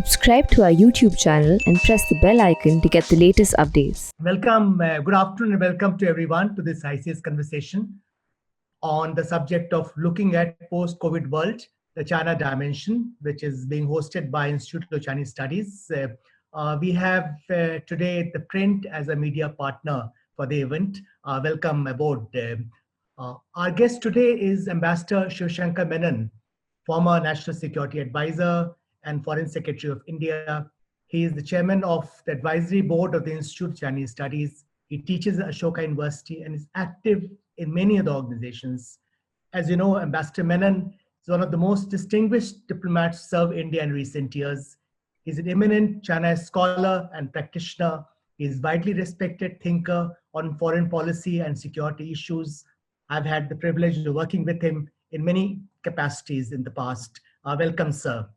Subscribe to our YouTube channel and press the bell icon to get the latest updates. Welcome, good afternoon, and welcome to everyone to this ICS conversation on the subject of looking at post-COVID world, the China dimension, which is being hosted by Institute of Chinese Studies. We have today ThePrint as a media partner for the event. Welcome aboard. Our guest today is Ambassador Shivshankar Menon, former National Security Advisor and Foreign Secretary of India. He is the chairman of the advisory board of the Institute of Chinese Studies. He teaches at Ashoka University and is active in many other organizations. As you know, Ambassador Menon is one of the most distinguished diplomats to serve India in recent years. He's an eminent China scholar and practitioner. He is widely respected thinker on foreign policy and security issues. I've had the privilege of working with him in many capacities in the past. Welcome, sir.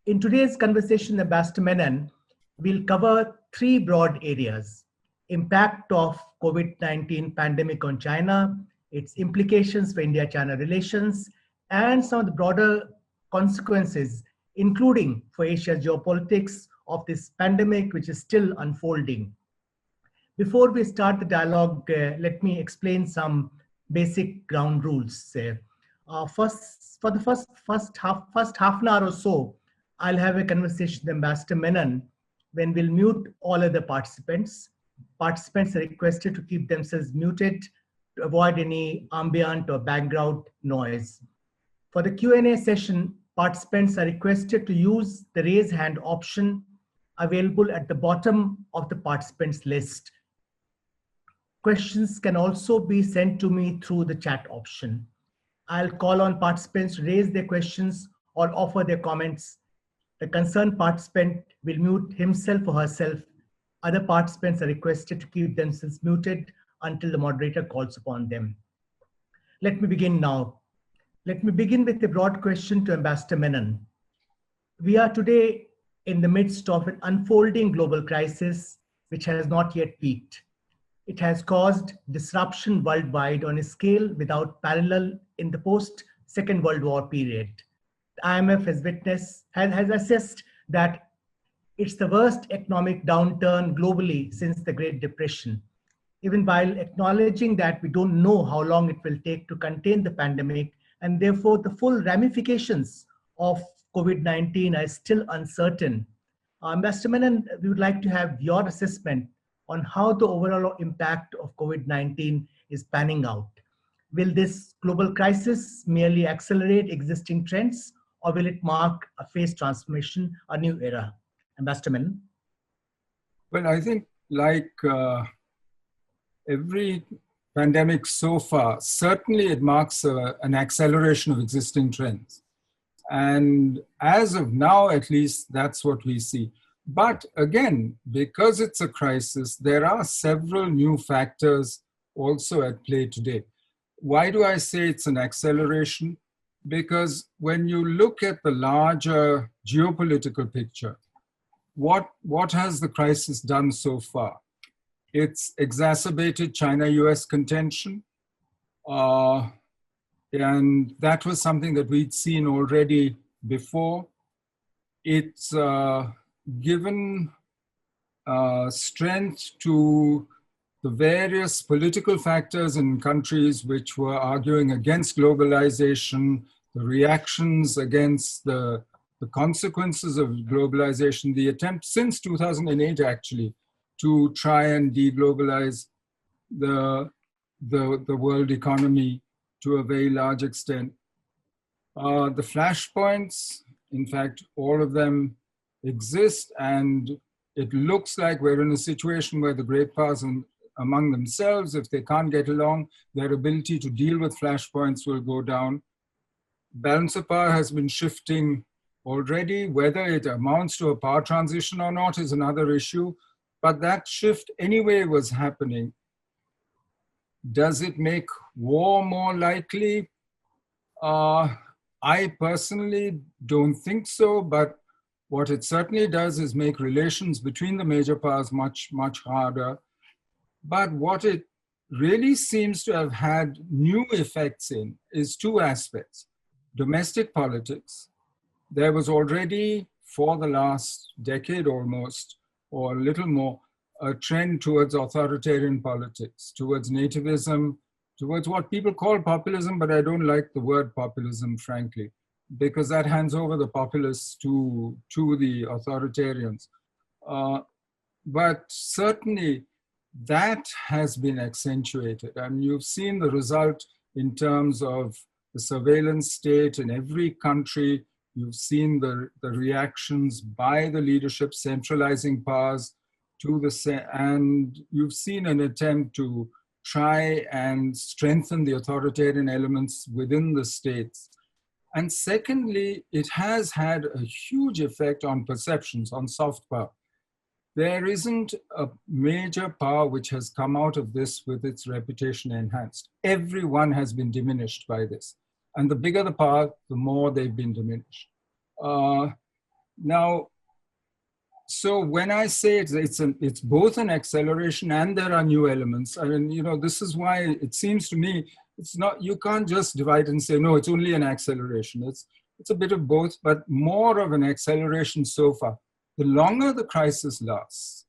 In today's conversation, Ambassador Menon, we'll cover three broad areas: impact of COVID-19 pandemic on China, its implications for India-China relations, and some of the broader consequences, including for Asia's geopolitics of this pandemic, which is still unfolding. Before we start the dialogue, let me explain some basic ground rules. For the first half an hour or so, I'll have a conversation with Ambassador Menon when we'll mute all other participants. Participants are requested to keep themselves muted to avoid any ambient or background noise. For the Q&A session, participants are requested to use the raise hand option available at the bottom of the participants list. Questions can also be sent to me through the chat option. I'll call on participants to raise their questions or offer their comments. The concerned participant will mute himself or herself. Other participants are requested to keep themselves muted until the moderator calls upon them. Let me begin now. Let me begin with a broad question to Ambassador Menon. We are today in the midst of an unfolding global crisis which has not yet peaked. It has caused disruption worldwide on a scale without parallel in the post-Second World War period. The IMF has assessed that it's the worst economic downturn globally since the Great Depression. Even while acknowledging that we don't know how long it will take to contain the pandemic, and therefore the full ramifications of COVID-19 are still uncertain. Ambassador Menon, we would like to have your assessment on how the overall impact of COVID-19 is panning out. Will this global crisis merely accelerate existing trends, or will it mark a phase transformation, a new era? Ambassador Menon. Well, I think like every pandemic so far, certainly it marks an acceleration of existing trends. And as of now, at least, that's what we see. But again, because it's a crisis, there are several new factors also at play today. Why do I say it's an acceleration? Because when you look at the larger geopolitical picture, what has the crisis done so far? It's exacerbated China-US contention. And that was something that we'd seen already before. It's given strength to the various political factors in countries which were arguing against globalization, the reactions against the consequences of globalization, the attempt since 2008 actually to try and deglobalize the world economy to a very large extent. The flashpoints, in fact, all of them exist, and it looks like we're in a situation where the great powers among themselves, if they can't get along, their ability to deal with flashpoints will go down. Balance of power has been shifting already. Whether it amounts to a power transition or not is another issue, but that shift anyway was happening. Does it make war more likely? I personally don't think so, but what it certainly does is make relations between the major powers much, much harder. But what it really seems to have had new effects in is two aspects. Domestic politics. There was already for the last decade almost, or a little more, a trend towards authoritarian politics, towards nativism, towards what people call populism, but I don't like the word populism, frankly, because that hands over the populists to the authoritarians. But certainly that has been accentuated. And you've seen the result in terms of the surveillance state in every country. You've seen the reactions by the leadership centralizing powers to and you've seen an attempt to try and strengthen the authoritarian elements within the states. And secondly, it has had a huge effect on perceptions, on soft power. There isn't a major power which has come out of this with its reputation enhanced. Everyone has been diminished by this. And the bigger the power, the more they've been diminished. Now, so when I say it's both an acceleration and there are new elements, I mean, you know, this is why it seems to me, it's not, you can't just divide and say, no, it's only an acceleration. It's a bit of both, but more of an acceleration so far. The longer the crisis lasts,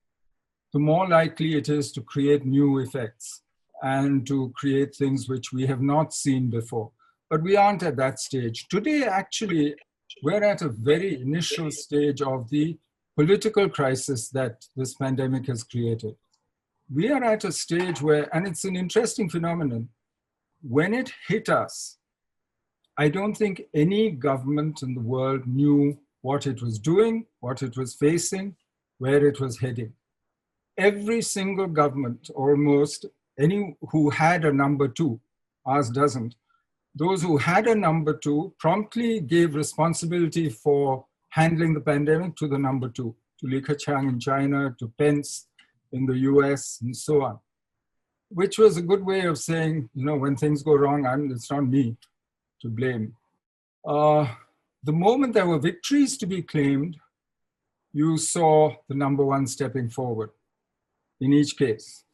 the more likely it is to create new effects and to create things which we have not seen before. But we aren't at that stage. Today, actually, we're at a very initial stage of the political crisis that this pandemic has created. We are at a stage where, and it's an interesting phenomenon, when it hit us, I don't think any government in the world knew what it was doing, what it was facing, where it was heading. Every single government, almost, any who had a number two, ours doesn't, those who had a number two promptly gave responsibility for handling the pandemic to the number two, to Li Keqiang in China, to Pence in the US, and so on, which was a good way of saying, you know, when things go wrong, it's not me to blame. The moment there were victories to be claimed, you saw the number one stepping forward in each case.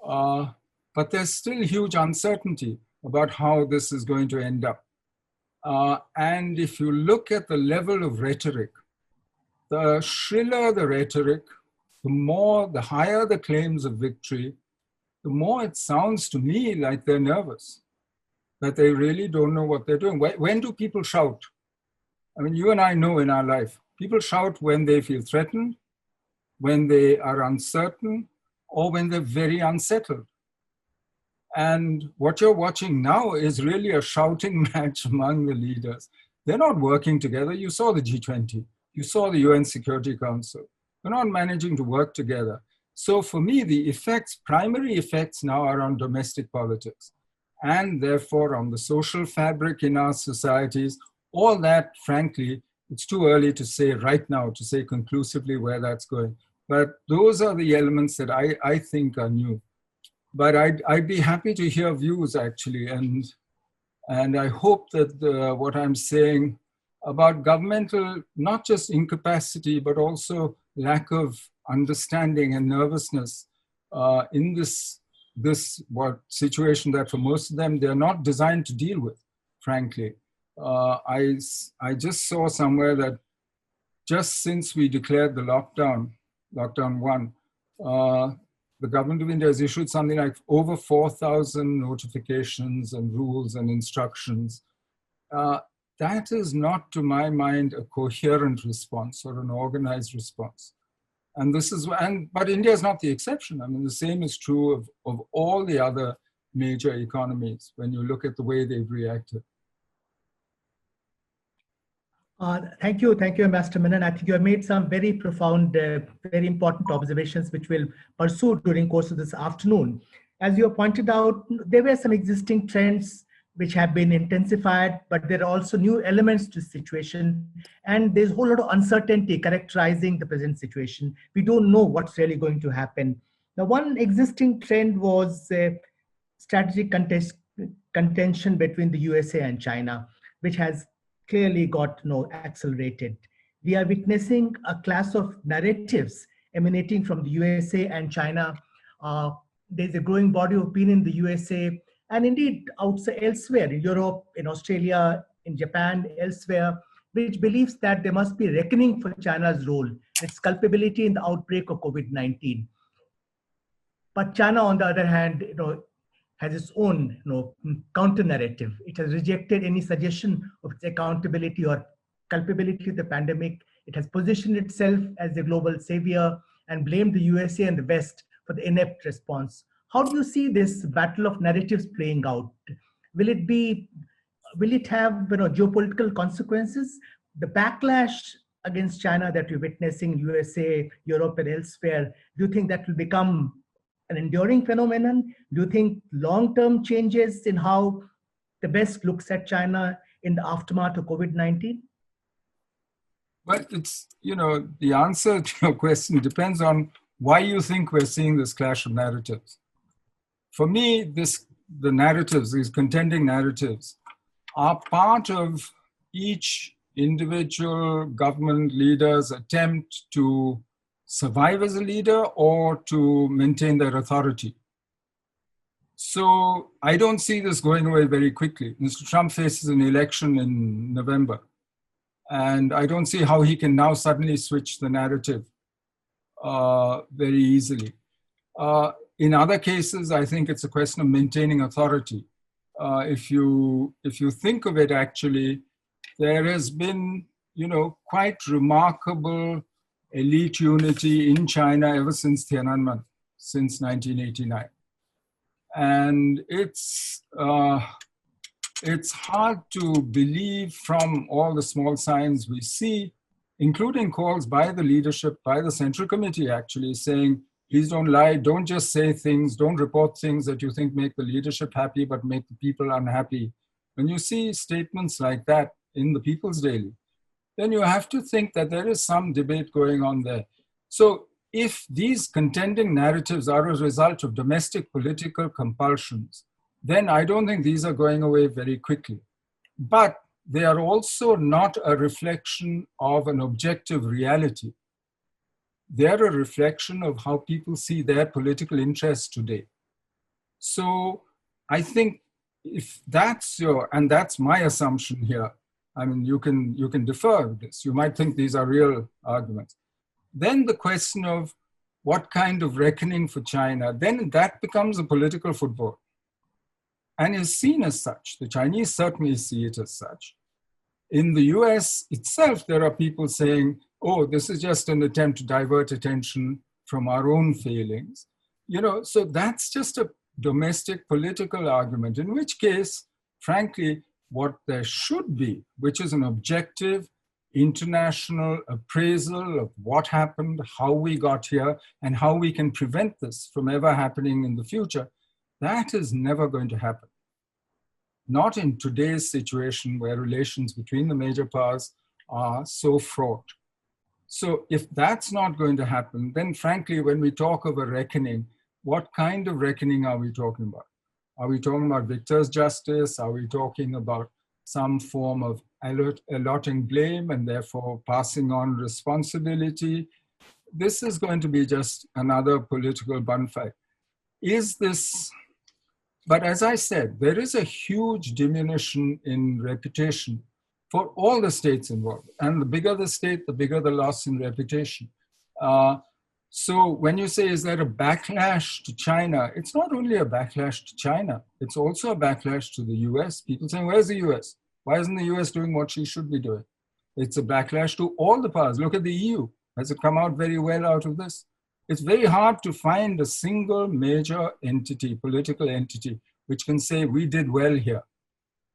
But there's still huge uncertainty about how this is going to end up. And if you look at the level of rhetoric, the shriller the rhetoric, the higher the claims of victory, the more it sounds to me like they're nervous, that they really don't know what they're doing. When do people shout? I mean, you and I know in our life, people shout when they feel threatened, when they are uncertain, or when they're very unsettled. And what you're watching now is really a shouting match among the leaders. They're not working together. You saw the G20. You saw the UN Security Council. They're not managing to work together. So for me, the primary effects now are on domestic politics, and therefore on the social fabric in our societies. All that, frankly, it's too early to say right now, to say conclusively where that's going. But those are the elements that I think are new. But I'd be happy to hear views, actually. And I hope that what I'm saying about governmental, not just incapacity, but also lack of understanding and nervousness in this situation that for most of them, they're not designed to deal with, frankly. I just saw somewhere that just since we declared the lockdown 1, the government of India has issued something like over 4,000 notifications and rules and instructions. That is not, to my mind, a coherent response or an organized response. And but India is not the exception. I mean, the same is true of all the other major economies when you look at the way they've reacted. Thank you, Ambassador Menon. I think you have made some very profound, very important observations which we'll pursue during the course of this afternoon. As you have pointed out, there were some existing trends which have been intensified, but there are also new elements to the situation. And there's a whole lot of uncertainty characterizing the present situation. We don't know what's really going to happen. Now, one existing trend was strategic contention between the USA and China, which has clearly got accelerated. We are witnessing a class of narratives emanating from the USA and China. There's a growing body of opinion in the USA and indeed elsewhere in Europe, in Australia, in Japan, elsewhere, which believes that there must be reckoning for China's role, its culpability in the outbreak of COVID-19. But China, on the other hand, has its own, counter narrative. It has rejected any suggestion of its accountability or culpability of the pandemic. It has positioned itself as the global savior and blamed the USA and the West for the inept response. How do you see this battle of narratives playing out? Will it have geopolitical consequences? The backlash against China that we're witnessing in USA, Europe, and elsewhere, do you think that will become an enduring phenomenon? Do you think long-term changes in how the West looks at China in the aftermath of COVID-19? Well, it's, the answer to your question depends on why you think we're seeing this clash of narratives. For me, the narratives, these contending narratives, are part of each individual government leader's attempt to survive as a leader or to maintain their authority. So I don't see this going away very quickly. Mr. Trump faces an election in November, and I don't see how he can now suddenly switch the narrative very easily. In other cases, I think it's a question of maintaining authority. If you think of it, actually, there has been, quite remarkable elite unity in China ever since Tiananmen, since 1989. And it's hard to believe from all the small signs we see, including calls by the leadership, by the Central Committee actually, saying, please don't lie, don't just say things, don't report things that you think make the leadership happy, but make the people unhappy. When you see statements like that in the People's Daily, then you have to think that there is some debate going on there. So if these contending narratives are a result of domestic political compulsions, then I don't think these are going away very quickly. But they are also not a reflection of an objective reality. They're a reflection of how people see their political interests today. So I think if that's and that's my assumption here, I mean, you can defer with this. You might think these are real arguments. Then the question of what kind of reckoning for China, then that becomes a political football and is seen as such. The Chinese certainly see it as such. In the US itself, there are people saying, oh, this is just an attempt to divert attention from our own failings. So that's just a domestic political argument, in which case, frankly, what there should be, which is an objective international appraisal of what happened, how we got here, and how we can prevent this from ever happening in the future, that is never going to happen. Not in today's situation where relations between the major powers are so fraught. So if that's not going to happen, then frankly, when we talk of a reckoning, what kind of reckoning are we talking about? Are we talking about victor's justice? Are we talking about some form of allotting blame and therefore passing on responsibility? This is going to be just another political bunfight. But as I said, there is a huge diminution in reputation for all the states involved. And the bigger the state, the bigger the loss in reputation. So when you say, is there a backlash to China? It's not only a backlash to China, it's also a backlash to the US. People saying, where's the US? Why isn't the US doing what she should be doing? It's a backlash to all the powers. Look at the EU. Has it come out very well out of this? It's very hard to find a single major entity, political entity, which can say, we did well here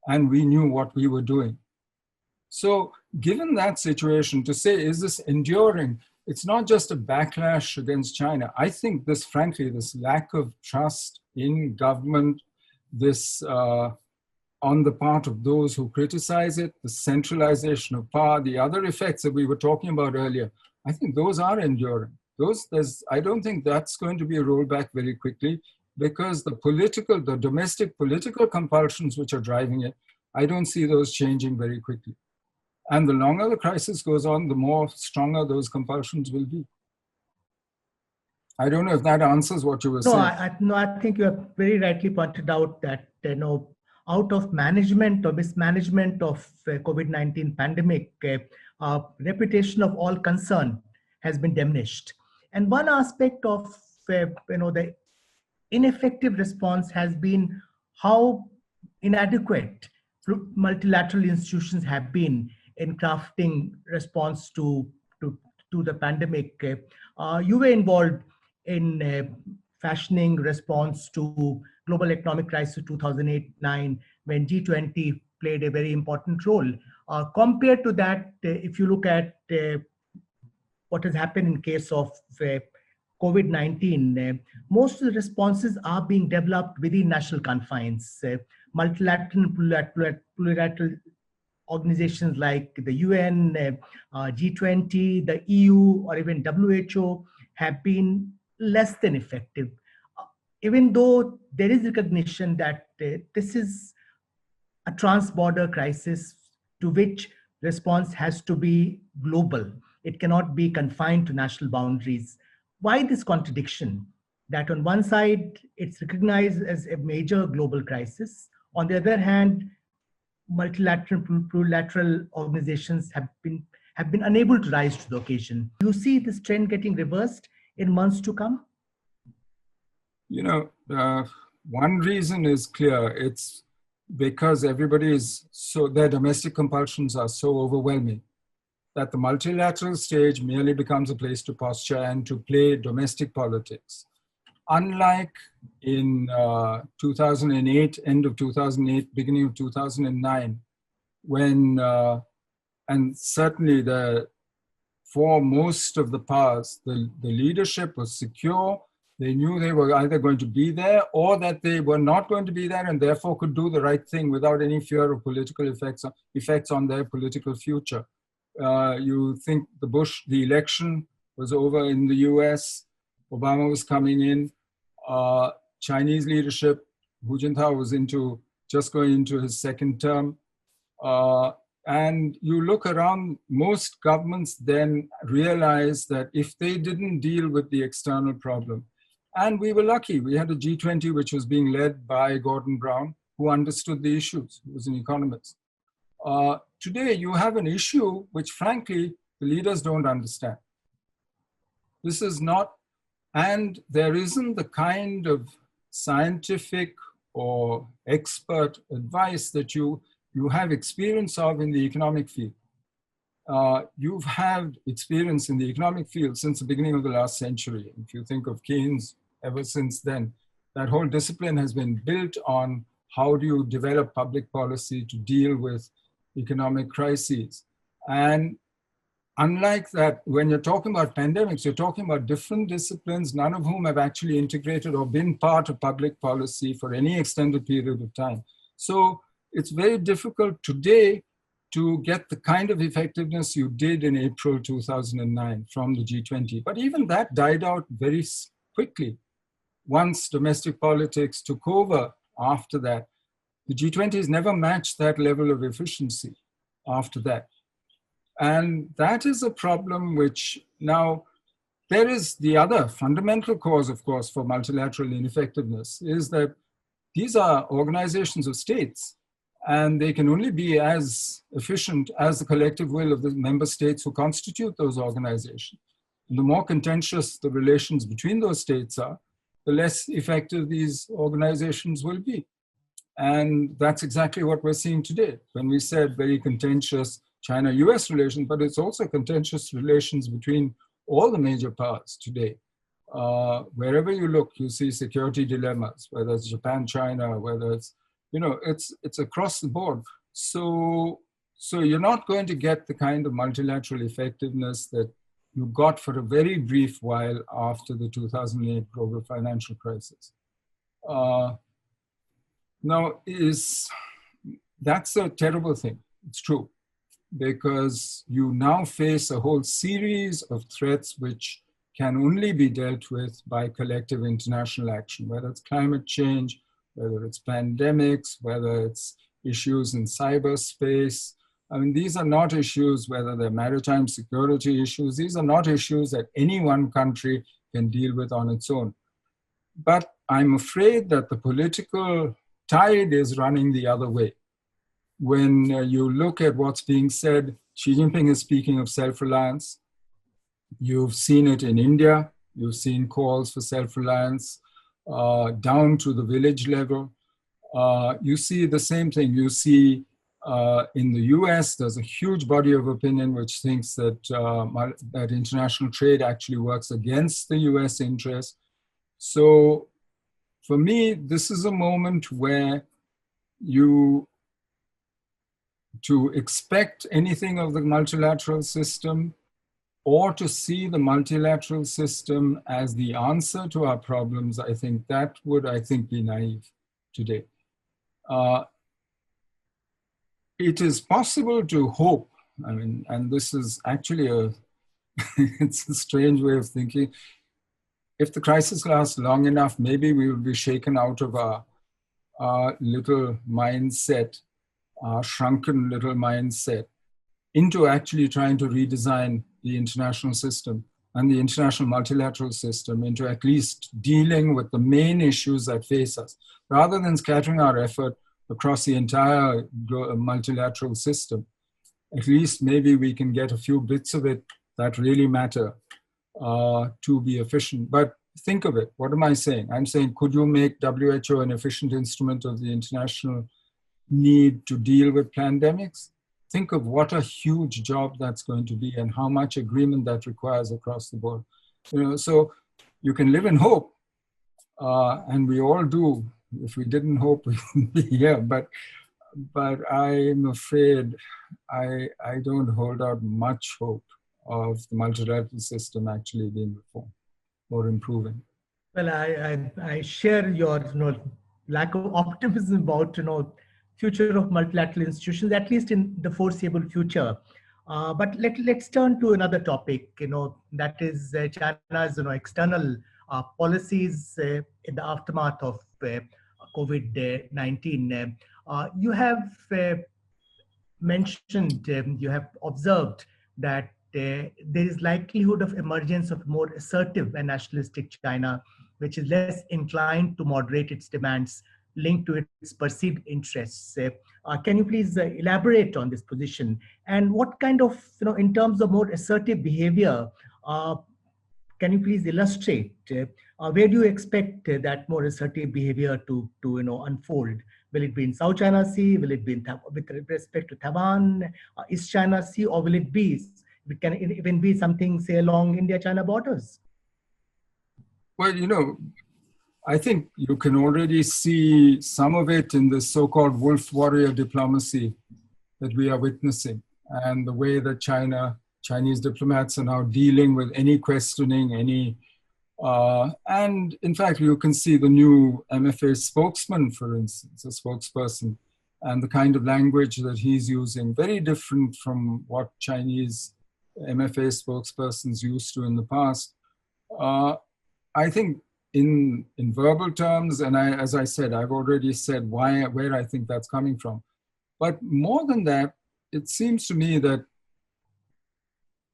and we knew what we were doing. So given that situation, to say, is this enduring? It's not just a backlash against China. I think this, frankly, this lack of trust in government, this on the part of those who criticize it, the centralization of power, the other effects that we were talking about earlier, I think those are enduring. I don't think that's going to be rolled back very quickly, because the domestic political compulsions which are driving it, I don't see those changing very quickly. And the longer the crisis goes on, the more stronger those compulsions will be. I don't know if that answers what you were saying. I think you have very rightly pointed out that out of management or mismanagement of COVID-19 pandemic, reputation of all concerned has been diminished. And one aspect of the ineffective response has been how inadequate multilateral institutions have been in crafting response to the pandemic. You were involved in fashioning response to global economic crisis 2008-9 when G20 played a very important role. Compared to that, if you look at what has happened in case of COVID-19, most of the responses are being developed within national confines. Multilateral and plurilateral organizations like the UN, G20, the EU, or even WHO have been less than effective. Even though there is recognition that this is a trans-border crisis to which response has to be global. It cannot be confined to national boundaries. Why this contradiction? That on one side, it's recognized as a major global crisis. On the other hand, multilateral, plurilateral organizations have been unable to rise to the occasion. Do you see this trend getting reversed in months to come? One reason is clear. It's because their domestic compulsions are so overwhelming that the multilateral stage merely becomes a place to posture and to play domestic politics. Unlike in 2008, end of 2008, beginning of 2009, when, and certainly for most of the powers, the leadership was secure. They knew they were either going to be there or that they were not going to be there and therefore could do the right thing without any fear of political effects on their political future. You think the election was over in the US, Obama was coming in, Chinese leadership, Hu Jintao was just going into his second term. And you look around, most governments then realize that if they didn't deal with the external problem, and we were lucky, we had a G20 which was being led by Gordon Brown, who understood the issues, who was an economist. Today you have an issue which frankly, the leaders don't understand. This is not, and there isn't the kind of scientific or expert advice that you have experience of in the economic field. You've had experience in the economic field since the beginning of the last century. If you think of Keynes, ever since then, that whole discipline has been built on how do you develop public policy to deal with economic crises. And unlike that, when you're talking about pandemics, you're talking about different disciplines, none of whom have actually integrated or been part of public policy for any extended period of time. So it's very difficult today to get the kind of effectiveness you did in April 2009 from the G20. But even that died out very quickly. Once domestic politics took over after that, the G20 has never matched that level of efficiency after that. And that is a problem which now, there is the other fundamental cause, of course, for multilateral ineffectiveness is that these are organizations of states. And they can only be as efficient as the collective will of the member states who constitute those organizations. And the more contentious the relations between those states are, the less effective these organizations will be. And that's exactly what we're seeing today. When we said very contentious China-US relations, but it's also contentious relations between all the major powers today. Wherever you look, you see security dilemmas, whether it's Japan, China, whether it's it's across the board. So you're not going to get the kind of multilateral effectiveness that you got for a very brief while after the 2008 global financial crisis. That's a terrible thing. It's true, because you now face a whole series of threats which can only be dealt with by collective international action, whether it's climate change, whether it's pandemics, whether it's issues in cyberspace. I mean, these are not issues, whether they're maritime security issues, these are not issues that any one country can deal with on its own. But I'm afraid that the political tide is running the other way. When you look at what's being said, Xi Jinping is speaking of self-reliance. You've seen it in India. You've seen calls for self-reliance down to the village level. You see the same thing. You see in the US, there's a huge body of opinion which thinks that, that international trade actually works against the US interest. So for me, this is a moment where to expect anything of the multilateral system or to see the multilateral system as the answer to our problems, I think that would, be naive today. It is possible to hope, and this is actually it's a strange way of thinking. If the crisis lasts long enough, maybe we will be shaken out of our little mindset, our shrunken little mindset, into actually trying to redesign the international system and the international multilateral system into at least dealing with the main issues that face us, rather than scattering our effort across the entire multilateral system. At least maybe we can get a few bits of it that really matter to be efficient. But think of it, what am I saying? I'm saying, could you make WHO an efficient instrument of the international need to deal with pandemics? Think of what a huge job that's going to be and how much agreement that requires across the board. So you can live in hope, and we all do. If we didn't hope, we wouldn't be here. But I'm afraid I don't hold out much hope of the multilateral system actually being reformed or improving. Well, I share your lack of optimism about future of multilateral institutions, at least in the foreseeable future. But let's turn to another topic. That is China's external policies in the aftermath of COVID-19. You have mentioned, you have observed that there is likelihood of emergence of more assertive and nationalistic China, which is less inclined to moderate its demands linked to its perceived interests. Can you please elaborate on this position? And what kind of, in terms of more assertive behavior, can you please illustrate where do you expect that more assertive behavior to unfold? Will it be in South China Sea? Will it be with respect to Taiwan, East China Sea, or will it can it even be something, say, along India-China borders? Well, I think you can already see some of it in the so-called wolf warrior diplomacy that we are witnessing, and the way that Chinese diplomats are now dealing with any questioning, and in fact, you can see the new MFA spokesman, for instance, a spokesperson, and the kind of language that he's using, very different from what Chinese MFA spokespersons used to in the past. I think in verbal terms, and as I said, I've already said where I think that's coming from. But more than that, it seems to me that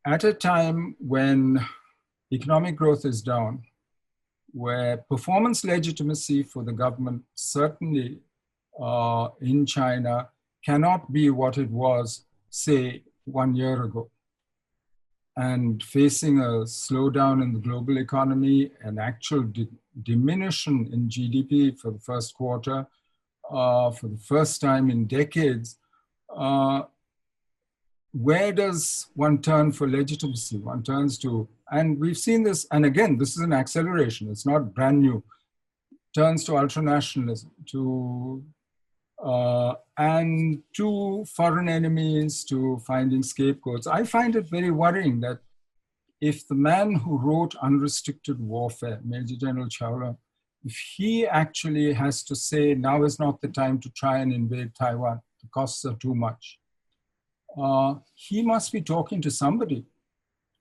at a time when economic growth is down, where performance legitimacy for the government, certainly in China, cannot be what it was, say, 1 year ago, and facing a slowdown in the global economy, an actual diminution in GDP for the first quarter, for the first time in decades, where does one turn for legitimacy? One turns to, and we've seen this, and again, this is an acceleration, it's not brand new, turns to ultranationalism, and to foreign enemies, to finding scapegoats. I find it very worrying that if the man who wrote Unrestricted Warfare, Major General Chowla, if he actually has to say, now is not the time to try and invade Taiwan, the costs are too much, he must be talking to somebody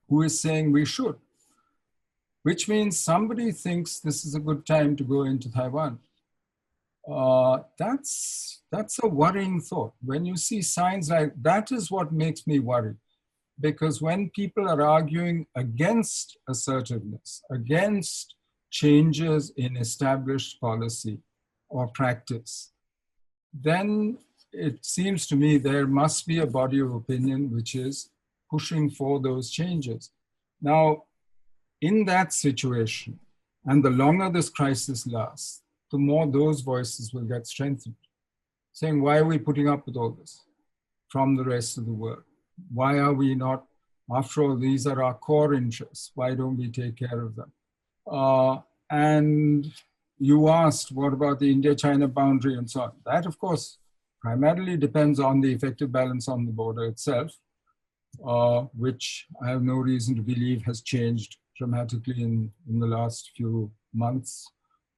who is saying we should, which means somebody thinks this is a good time to go into Taiwan. That's a worrying thought. When you see signs like that, is what makes me worry. Because when people are arguing against assertiveness, against changes in established policy or practice, then it seems to me there must be a body of opinion which is pushing for those changes. Now, in that situation, and the longer this crisis lasts, the more those voices will get strengthened, saying, why are we putting up with all this from the rest of the world? Why are we not, after all, these are our core interests. Why don't we take care of them? And you asked, what about the India-China boundary and so on? That, of course, primarily depends on the effective balance on the border itself, which I have no reason to believe has changed dramatically in the last few months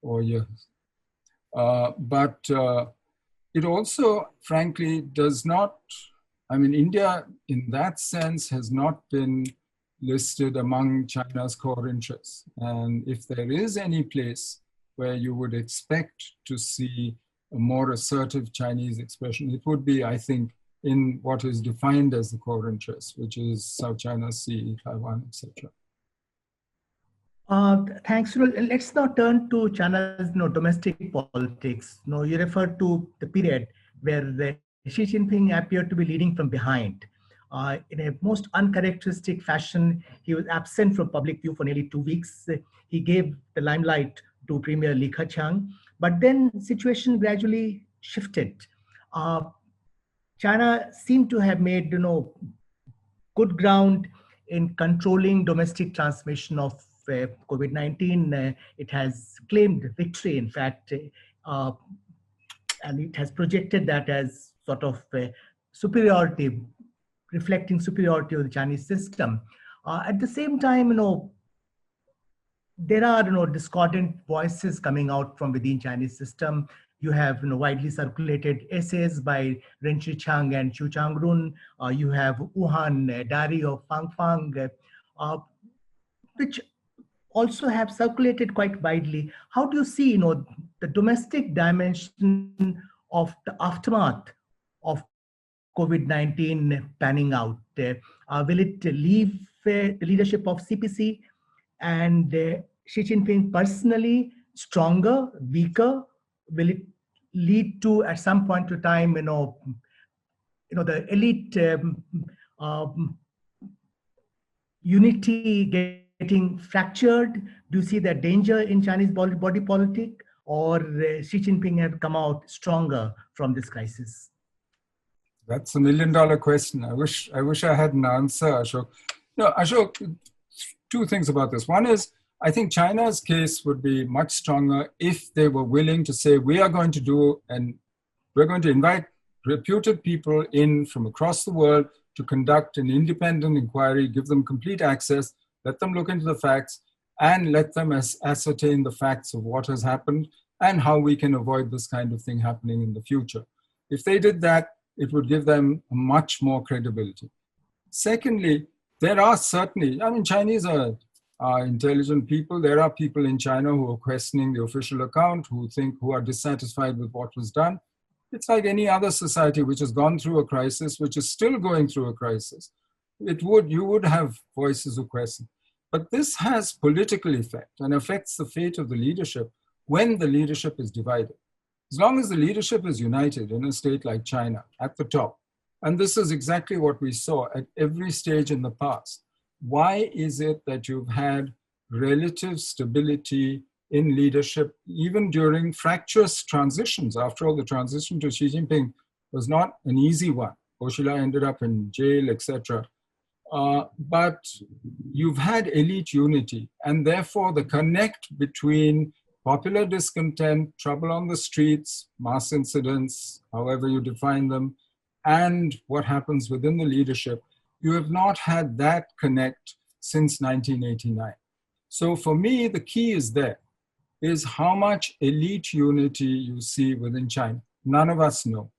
or years. But it also, frankly, does not, I mean, India in that sense has not been listed among China's core interests. And if there is any place where you would expect to see a more assertive Chinese expression, it would be, I think, in what is defined as the core interest, which is South China Sea, Taiwan, etc. Thanks. Let's now turn to China's domestic politics. You referred to the period where Xi Jinping appeared to be leading from behind. In a most uncharacteristic fashion, he was absent from public view for nearly 2 weeks. He gave the limelight to Premier Li Keqiang, but then the situation gradually shifted. China seemed to have made good ground in controlling domestic transmission of COVID-19. It has claimed victory, in fact, and it has projected that as sort of superiority, reflecting superiority of the Chinese system. At the same time, there are discordant voices coming out from within Chinese system. You have widely circulated essays by Ren Shichang and Xu Changrun. You have Wuhan Diary of Fang Fang, which also have circulated quite widely. How do you see the domestic dimension of the aftermath of COVID-19 panning out? Will it leave the leadership of CPC and Xi Jinping personally stronger, weaker? Will it lead to, at some point in time, the elite unity getting fractured? Do you see that danger in Chinese body politic, or Xi Jinping have come out stronger from this crisis? That's $1 million question. I wish I had an answer, Ashok. No, Ashok, two things about this. One is, I think China's case would be much stronger if they were willing to say, we are going to do, and we're going to invite reputed people in from across the world to conduct an independent inquiry, give them complete access, let them look into the facts, and let them ascertain the facts of what has happened and how we can avoid this kind of thing happening in the future. If they did that, it would give them much more credibility. Secondly, there are certainly, Chinese are intelligent people. There are people in China who are questioning the official account, who are dissatisfied with what was done. It's like any other society which has gone through a crisis, which is still going through a crisis. You would have voices who question. But this has political effect and affects the fate of the leadership when the leadership is divided. As long as the leadership is united in a state like China at the top, and this is exactly what we saw at every stage in the past, why is it that you've had relative stability in leadership even during fractious transitions? After all, the transition to Xi Jinping was not an easy one. Ho Xilai ended up in jail, etc. But you've had elite unity, and therefore the connect between popular discontent, trouble on the streets, mass incidents, however you define them, and what happens within the leadership, you have not had that connect since 1989. So for me, the key is how much elite unity you see within China. None of us know.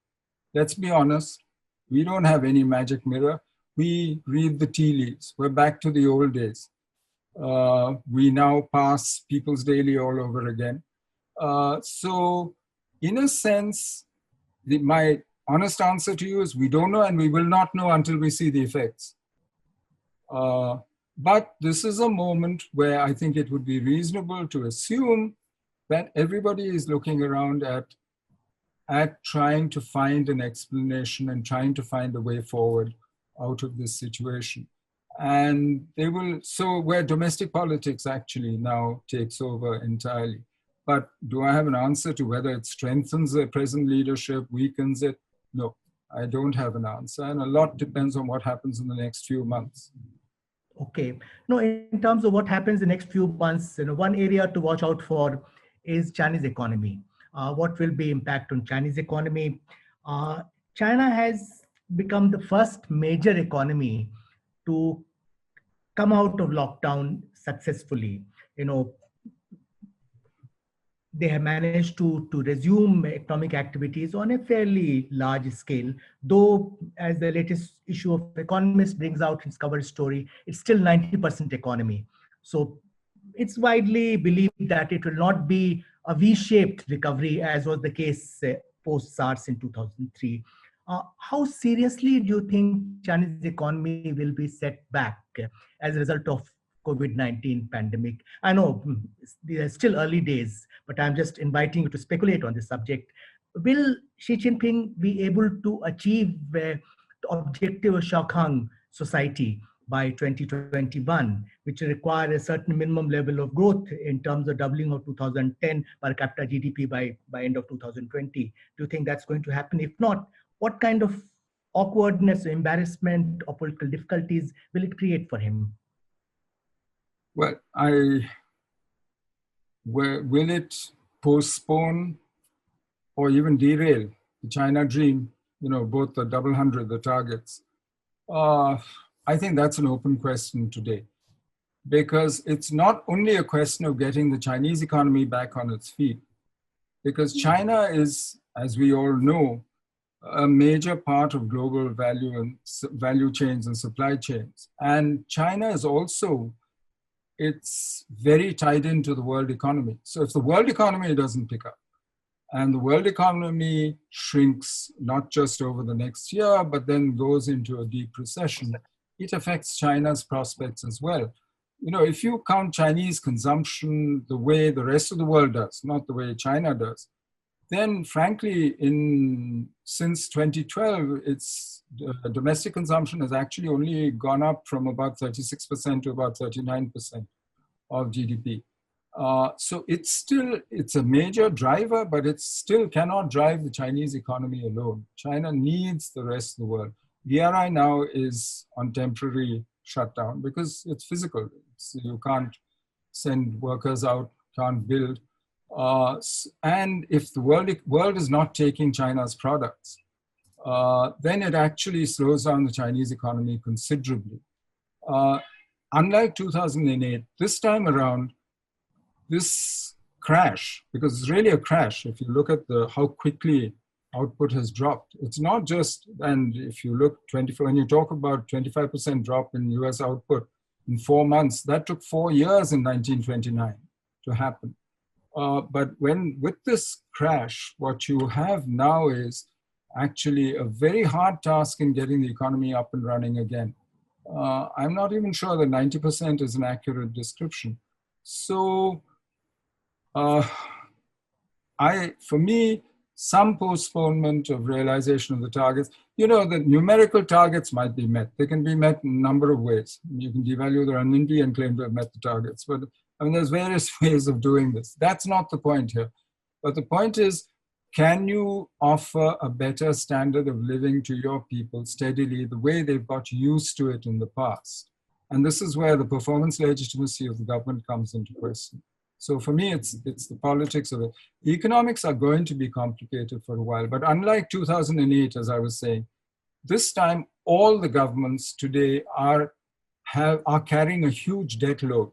Let's be honest, we don't have any magic mirror. We read the tea leaves. We're back to the old days. We now pass People's Daily all over again. So in a sense, my honest answer to you is we don't know, and we will not know until we see the effects. But this is a moment where I think it would be reasonable to assume that everybody is looking around at at trying to find an explanation and trying to find a way forward out of this situation. And they will, so where domestic politics actually now takes over entirely. But do I have an answer to whether it strengthens the present leadership, weakens it? No, I don't have an answer. And a lot depends on what happens in the next few months. Okay. No, in terms of what happens in the next few months, one area to watch out for is Chinese economy. What will be impact on Chinese economy? China has become the first major economy to come out of lockdown successfully. They have managed to resume economic activities on a fairly large scale, though as the latest issue of Economist brings out its cover story, it's still 90% economy. So it's widely believed that it will not be a V-shaped recovery as was the case post-SARS in 2003. How seriously do you think Chinese economy will be set back as a result of COVID-19 pandemic? I know these are still early days, but I'm just inviting you to speculate on this subject. Will Xi Jinping be able to achieve the objective of Shaokhang society by 2021, which require a certain minimum level of growth in terms of doubling of 2010 per capita GDP by end of 2020? Do you think that's going to happen? If not, what kind of awkwardness, embarrassment, or political difficulties will it create for him? Well, will it postpone or even derail the China dream, both the 100, the targets? I think that's an open question today, because it's not only a question of getting the Chinese economy back on its feet, because China is, as we all know, a major part of global value chains and supply chains. And China is also, it's very tied into the world economy. So if the world economy doesn't pick up, and the world economy shrinks not just over the next year, but then goes into a deep recession, it affects China's prospects as well. If you count Chinese consumption the way the rest of the world does, not the way China does, then frankly, since 2012, its domestic consumption has actually only gone up from about 36% to about 39% of GDP. So it's a major driver, but it still cannot drive the Chinese economy alone. China needs the rest of the world. BRI now is on temporary shutdown because it's physical. You can't send workers out, can't build. And if the world is not taking China's products, then it actually slows down the Chinese economy considerably. Unlike 2008, this time around, this crash, because it's really a crash, if you look at how quickly output has dropped. It's not just, and if you look, when you talk about 25% drop in US output in 4 months, that took 4 years in 1929 to happen. But with this crash, what you have now is actually a very hard task in getting the economy up and running again. I'm not even sure that 90% is an accurate description. So for me, some postponement of realization of the targets. The numerical targets might be met. They can be met in a number of ways. You can devalue the renminbi and claim to have met the targets. But there's various ways of doing this. That's not the point here. But the point is, can you offer a better standard of living to your people steadily the way they've got used to it in the past? And this is where the performance legitimacy of the government comes into question. So for me, it's the politics of it. The economics are going to be complicated for a while, but unlike 2008, as I was saying, this time all the governments today are carrying a huge debt load,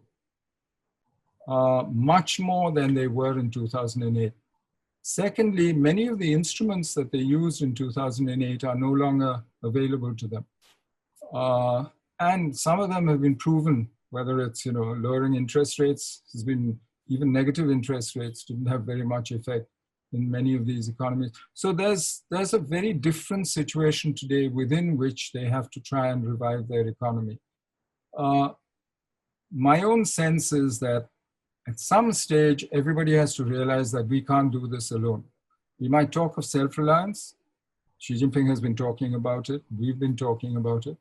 much more than they were in 2008. Secondly, many of the instruments that they used in 2008 are no longer available to them. And some of them have been proven, whether it's lowering interest rates, has been even negative interest rates didn't have very much effect in many of these economies. So there's a very different situation today within which they have to try and revive their economy. My own sense is that at some stage, everybody has to realize that we can't do this alone. We might talk of self-reliance. Xi Jinping has been talking about it. We've been talking about it.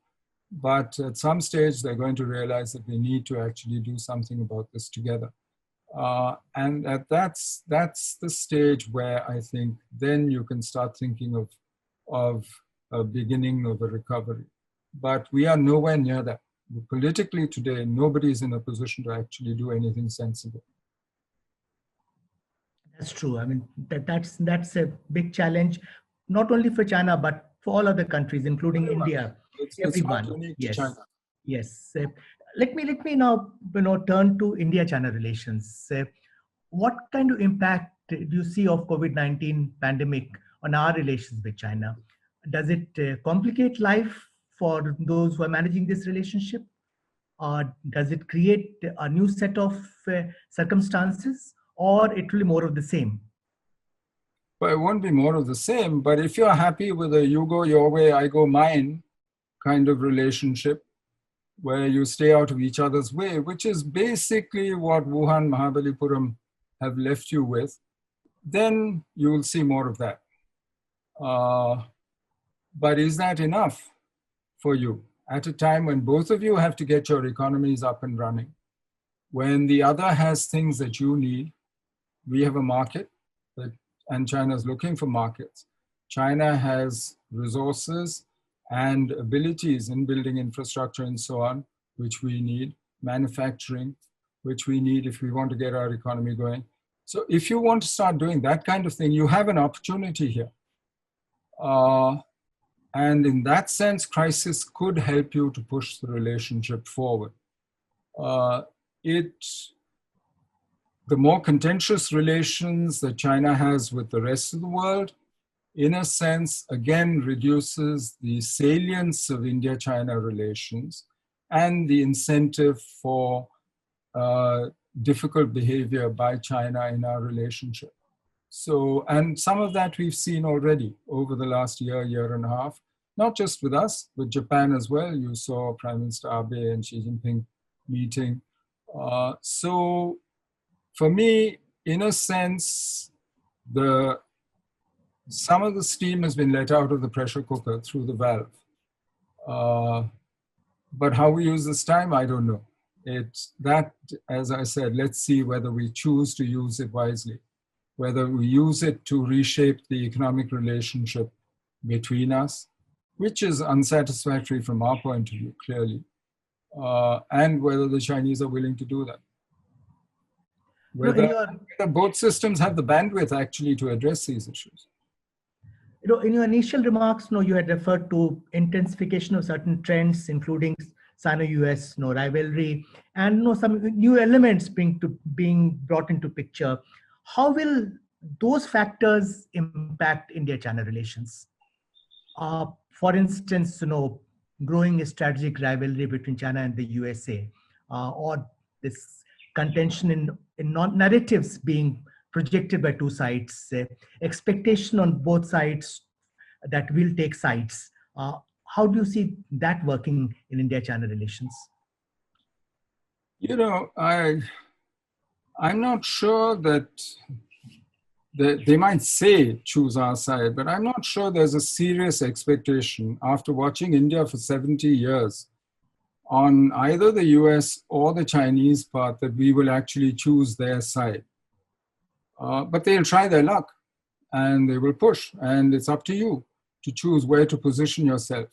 But at some stage, they're going to realize that they need to actually do something about this together. And that's the stage where I think then you can start thinking of a beginning of a recovery. But we are nowhere near that. Politically today, nobody is in a position to actually do anything sensible. That's true. I mean, that's a big challenge, not only for China, but for all other countries, including India. It's not Everyone. unique to Yes. China. Yes. Let me now turn to India-China relations. What kind of impact do you see of COVID-19 pandemic on our relations with China? Does it complicate life for those who are managing this relationship? Or does it create a new set of circumstances, or it will be more of the same? But it won't be more of the same. But if you're happy with a you go your way, I go mine kind of relationship, where you stay out of each other's way, which is basically what Wuhan, Mahabalipuram have left you with, then you will see more of that. But is that enough for you at a time when both of you have to get your economies up and running? When the other has things that you need, we have a market, and China is looking for markets. China has resources and abilities in building infrastructure and so on, which we need, manufacturing, which we need if we want to get our economy going. So if you want to start doing that kind of thing, you have an opportunity here. And in that sense, crisis could help you to push the relationship forward. The more contentious relations that China has with the rest of the world, in a sense, again, reduces the salience of India-China relations and the incentive for difficult behavior by China in our relationship. So, and some of that we've seen already over the last year and a half, not just with us, with Japan as well. You saw Prime Minister Abe and Xi Jinping meeting. So for me, in a sense, some of the steam has been let out of the pressure cooker through the valve. But how we use this time, I don't know. It's that, as I said, let's see whether we choose to use it wisely, whether we use it to reshape the economic relationship between us, which is unsatisfactory from our point of view, clearly, and whether the Chinese are willing to do that. Whether both systems have the bandwidth actually to address these issues. In your initial remarks, you had referred to intensification of certain trends, including Sino-US rivalry, and some new elements being brought into picture. How will those factors impact India-China relations? For instance, growing strategic rivalry between China and the USA, or this contention in narratives being projected by two sides, expectation on both sides that will take sides. How do you see that working in India-China relations? I'm not sure that they might say choose our side, but I'm not sure there's a serious expectation after watching India for 70 years on either the US or the Chinese part that we will actually choose their side. But they'll try their luck and they will push, and it's up to you to choose where to position yourself.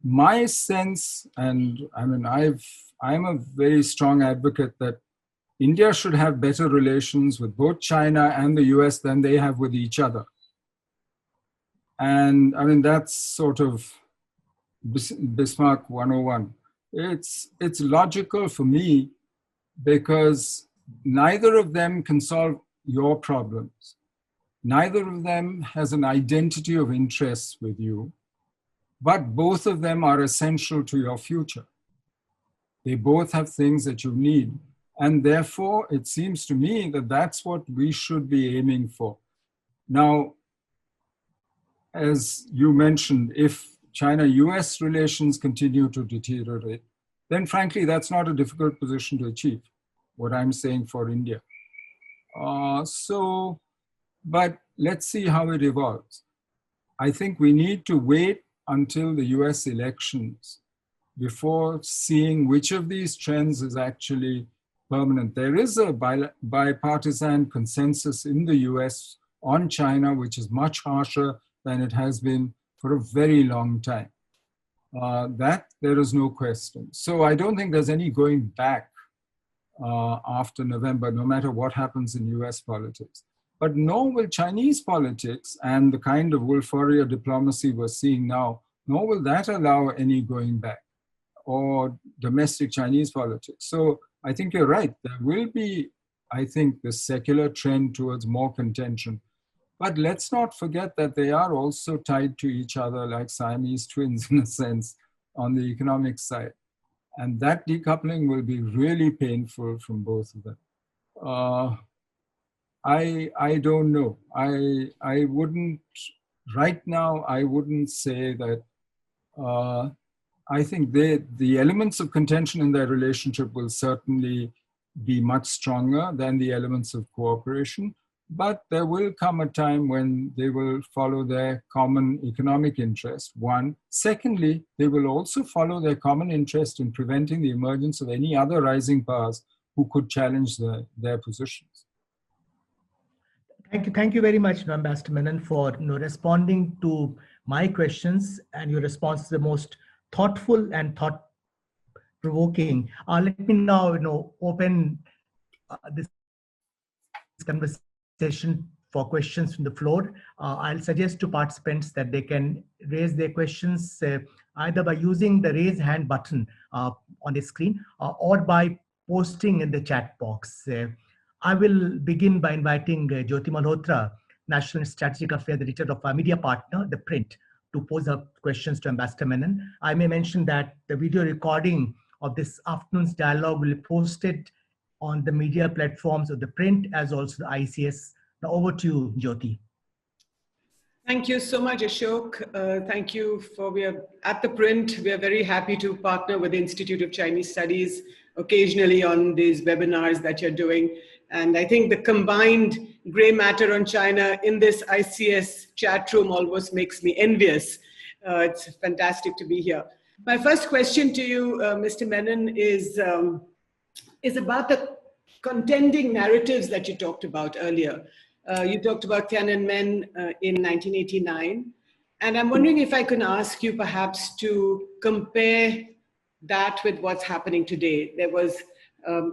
My sense, and I'm a very strong advocate that India should have better relations with both China and the US than they have with each other. And that's sort of Bismarck 101. It's logical for me because neither of them can solve your problems. Neither of them has an identity of interest with you, but both of them are essential to your future. They both have things that you need. And therefore, it seems to me that that's what we should be aiming for. Now, as you mentioned, if China-US relations continue to deteriorate, then frankly, that's not a difficult position to achieve, what I'm saying for India. So But let's see how it evolves. I think we need to wait until the US elections before seeing which of these trends is actually permanent. There is a bipartisan consensus in the US on China, which is much harsher than it has been for a very long time. That there is no question. So I don't think there's any going back after November, no matter what happens in US politics. But nor will Chinese politics and the kind of Wolf-Warrior diplomacy we're seeing now, nor will that allow any going back, or domestic Chinese politics. So I think you're right. There will be, I think, the secular trend towards more contention. But let's not forget that they are also tied to each other like Siamese twins in a sense on the economic side. And that decoupling will be really painful from both of them. I don't know. I wouldn't, right now, I wouldn't say that, I think the elements of contention in their relationship will certainly be much stronger than the elements of cooperation, but there will come a time when they will follow their common economic interest, one. Secondly, they will also follow their common interest in preventing the emergence of any other rising powers who could challenge their positions. Thank you very much, Ambassador Menon, for responding to my questions, and your response is the most thoughtful and thought-provoking. Let me now, open this conversation for questions from the floor. I'll suggest to participants that they can raise their questions either by using the raise hand button on the screen or by posting in the chat box. I will begin by inviting Jyoti Malhotra, National Strategic Affairs Editor of our media partner, ThePrint, to pose her questions to Ambassador Menon. I may mention that the video recording of this afternoon's dialogue will be posted on the media platforms of ThePrint as also the ICS. Now over to you, Jyoti. Thank you so much, Ashok. Thank you we are at ThePrint. We are very happy to partner with the Institute of Chinese Studies occasionally on these webinars that you're doing. And I think the combined gray matter on China in this ICS chat room almost makes me envious. It's fantastic to be here. My first question to you, Mr. Menon, is about the contending narratives that you talked about earlier. You talked about Tiananmen in 1989. And I'm wondering if I can ask you perhaps to compare that with what's happening today. There was,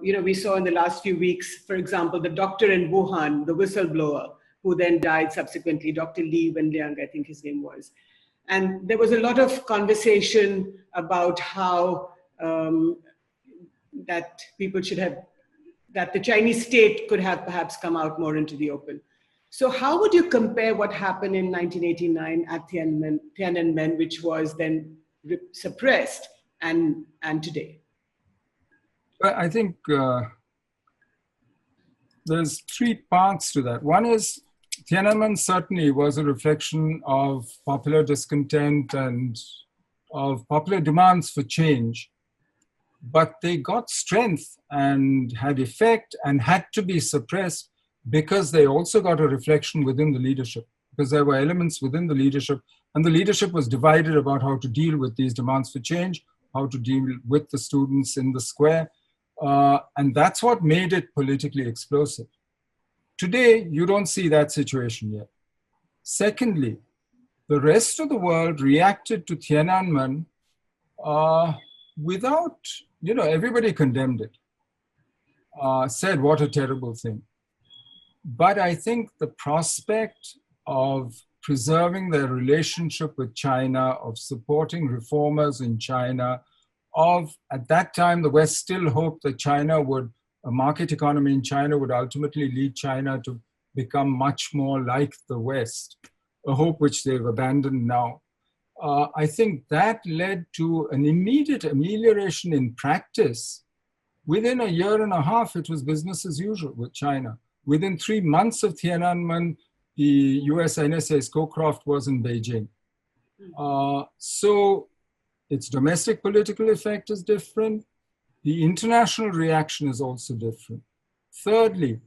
we saw in the last few weeks, for example, the doctor in Wuhan, the whistleblower, who then died subsequently, Dr. Li Wenliang, I think his name was. And there was a lot of conversation about how that people should have, that the Chinese state could have perhaps come out more into the open. So how would you compare what happened in 1989 at Tiananmen, which was then suppressed, and today? Well, I think there's three parts to that. One is Tiananmen certainly was a reflection of popular discontent and of popular demands for change, but they got strength and had effect and had to be suppressed because they also got a reflection within the leadership, because there were elements within the leadership, and the leadership was divided about how to deal with these demands for change, how to deal with the students in the square, and that's what made it politically explosive. Today, you don't see that situation yet. Secondly, the rest of the world reacted to Tiananmen without, everybody condemned it, said what a terrible thing. But I think the prospect of preserving their relationship with China, of supporting reformers in China, at that time, the West still hoped that a market economy in China would ultimately lead China to become much more like the West, a hope which they've abandoned now. I think that led to an immediate amelioration in practice. Within a year and a half, it was business as usual with China. Within 3 months of Tiananmen, the US NSA Scowcroft was in Beijing. So its domestic political effect is different. The international reaction is also different. Thirdly,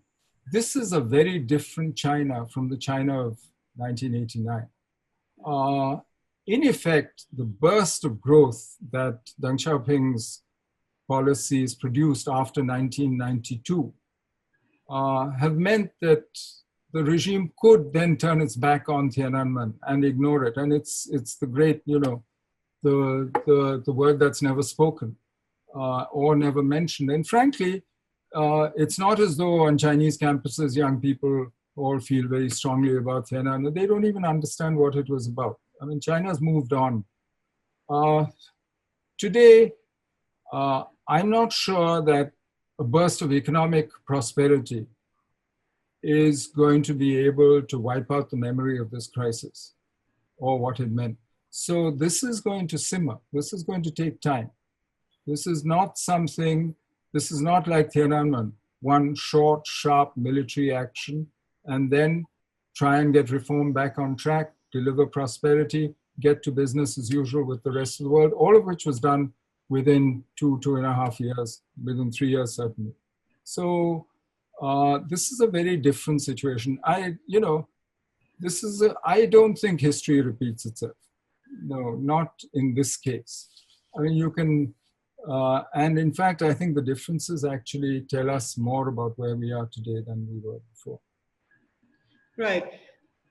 this is a very different China from the China of 1989. In effect, the burst of growth that Deng Xiaoping's policies produced after 1992 have meant that the regime could then turn its back on Tiananmen and ignore it. And it's the great, the word that's never spoken or never mentioned. And frankly, it's not as though on Chinese campuses, young people all feel very strongly about Tiananmen. They don't even understand what it was about. I mean, China's moved on. Today, I'm not sure that a burst of economic prosperity is going to be able to wipe out the memory of this crisis or what it meant. So this is going to simmer. This is going to take time. This is not like Tiananmen, one short, sharp military action, and then try and get reform back on track, deliver prosperity, get to business as usual with the rest of the world, all of which was done within 2.5 years, within 3 years certainly. So this is a very different situation. I don't think history repeats itself. No, not in this case. I mean, you can, and in fact, I think the differences actually tell us more about where we are today than we were before. Right.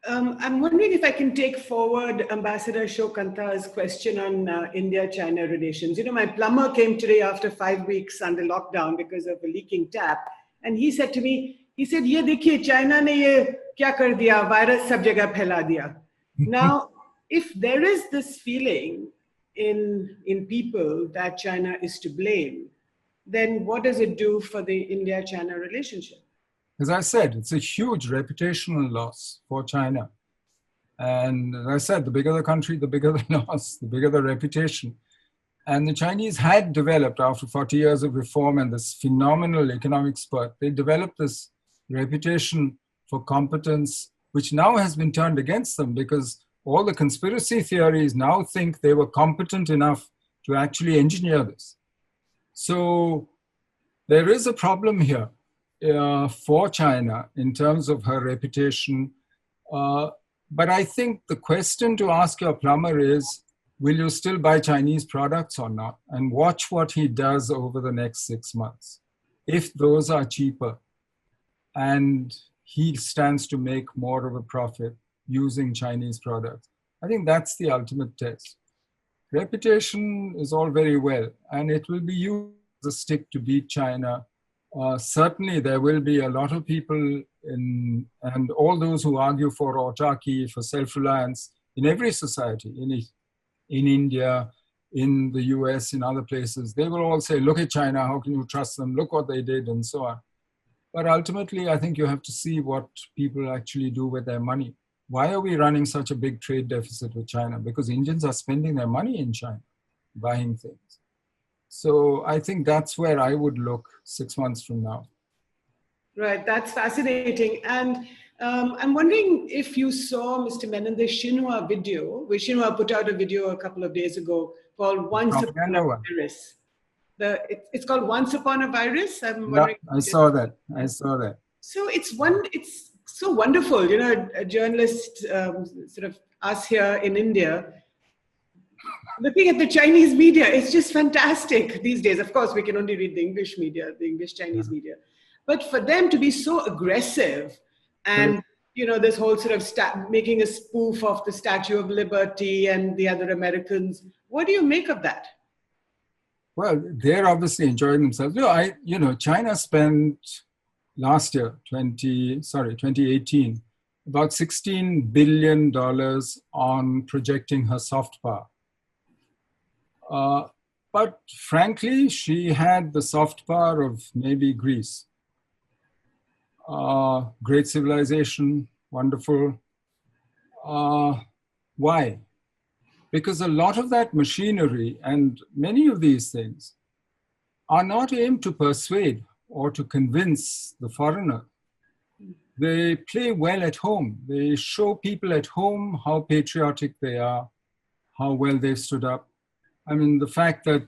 I'm wondering if I can take forward Ambassador Shokanta's question on India-China relations. My plumber came today after 5 weeks under lockdown because of a leaking tap. And he said to me, ye dekhiye, China ne ye kya kar diya, virus sab jagah phaila diya. Now, if there is this feeling in people that China is to blame, then what does it do for the India-China relationship? As I said, it's a huge reputational loss for China. And as I said, the bigger the country, the bigger the loss, the bigger the reputation. And the Chinese had developed, after 40 years of reform and this phenomenal economic spurt, they developed this reputation for competence, which now has been turned against them because all the conspiracy theories now think they were competent enough to actually engineer this. So there is a problem here. For China in terms of her reputation. But I think the question to ask your plumber is, will you still buy Chinese products or not? And watch what he does over the next 6 months. If those are cheaper and he stands to make more of a profit using Chinese products, I think that's the ultimate test. Reputation is all very well, and it will be used as a stick to beat China. Certainly, there will be a lot of people and all those who argue for autarky, for self-reliance in every society, in India, in the US, in other places. They will all say, look at China, how can you trust them? Look what they did, and so on. But ultimately, I think you have to see what people actually do with their money. Why are we running such a big trade deficit with China? Because Indians are spending their money in China, buying things. So I think that's where I would look 6 months from now. Right, that's fascinating. And I'm wondering if you saw, Mr. Menon, the Xinhua video, where Xinhua put out a video a couple of days ago called Once Upon a Virus. It's called Once Upon a Virus? I'm wondering. I saw that. So it's so wonderful, a journalist, sort of us here in India, looking at the Chinese media. It's just fantastic these days. Of course, we can only read the English media, the English Chinese media. But for them to be so aggressive and, this whole sort of making a spoof of the Statue of Liberty and the other Americans, what do you make of that? Well, they're obviously enjoying themselves. China spent last year, 2018, about $16 billion on projecting her soft power. But frankly, she had the soft power of maybe Greece. Great civilization, wonderful. Why? Because a lot of that machinery and many of these things are not aimed to persuade or to convince the foreigner. They play well at home. They show people at home how patriotic they are, how well they've stood up. I mean, the fact that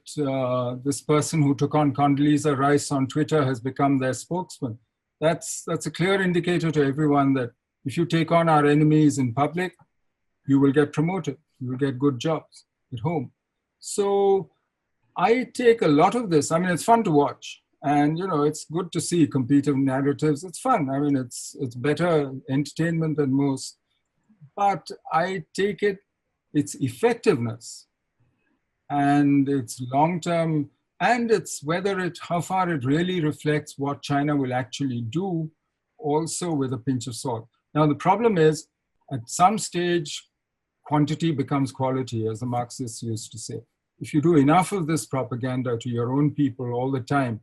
this person who took on Condoleezza Rice on Twitter has become their spokesman, That's a clear indicator to everyone that if you take on our enemies in public, you will get promoted, you will get good jobs at home. So I take a lot of this. I mean, it's fun to watch. And, it's good to see competitive narratives. It's fun. I mean, it's better entertainment than most. But I take its effectiveness and its long-term, and it's how far it really reflects what China will actually do, also with a pinch of salt. Now, the problem is, at some stage, quantity becomes quality, as the Marxists used to say. If you do enough of this propaganda to your own people all the time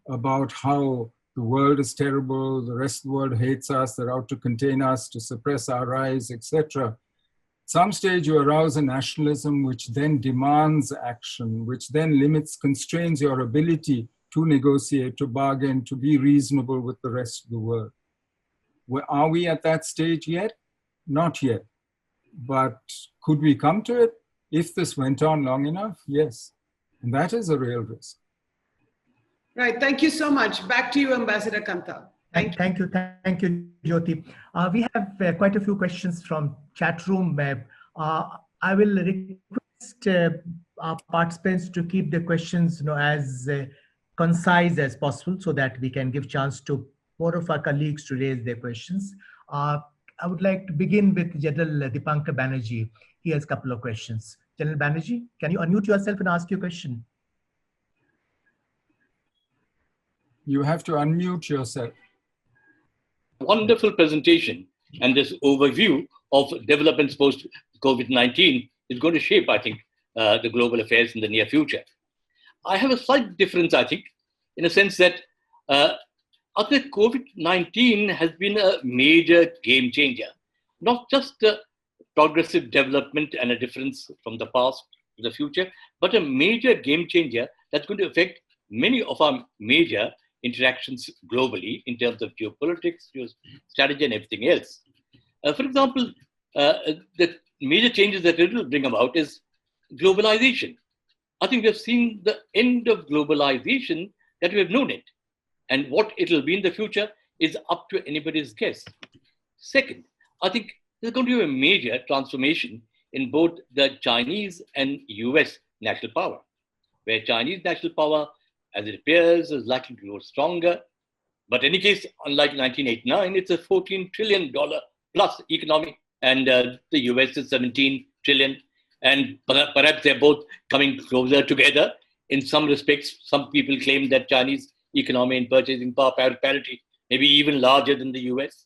about how the world is terrible, the rest of the world hates us, they're out to contain us, to suppress our rise, etc., some stage you arouse a nationalism which then demands action, which then constrains your ability to negotiate, to bargain, to be reasonable with the rest of the world. Are we at that stage yet? Not yet. But could we come to it if this went on long enough? Yes. And that is a real risk. Right. Thank you so much. Back to you, Ambassador Kanta. Thank you, Jyoti. We have quite a few questions from chat room. I will request our participants to keep the questions, as concise as possible, so that we can give chance to more of our colleagues to raise their questions. I would like to begin with General Dipankar Banerjee. He has a couple of questions. General Banerjee, can you unmute yourself and ask your question? You have to unmute yourself. Wonderful presentation, and this overview of developments post COVID-19 is going to shape, I think, the global affairs in the near future. I have a slight difference, I think, in a sense that COVID-19 has been a major game changer, not just a progressive development and a difference from the past to the future, but a major game changer that's going to affect many of our major interactions globally in terms of geopolitics, strategy, and everything else. For example, the major changes that it will bring about is globalization. I think we have seen the end of globalization that we have known it. And what it will be in the future is up to anybody's guess. Second, I think there's going to be a major transformation in both the Chinese and US national power, where Chinese national power, as it appears, is likely to grow stronger. But in any case, unlike 1989, it's a $14 trillion plus economy, and the US is 17 trillion. And perhaps they're both coming closer together. In some respects, some people claim that Chinese economy and purchasing power parity may be even larger than the US.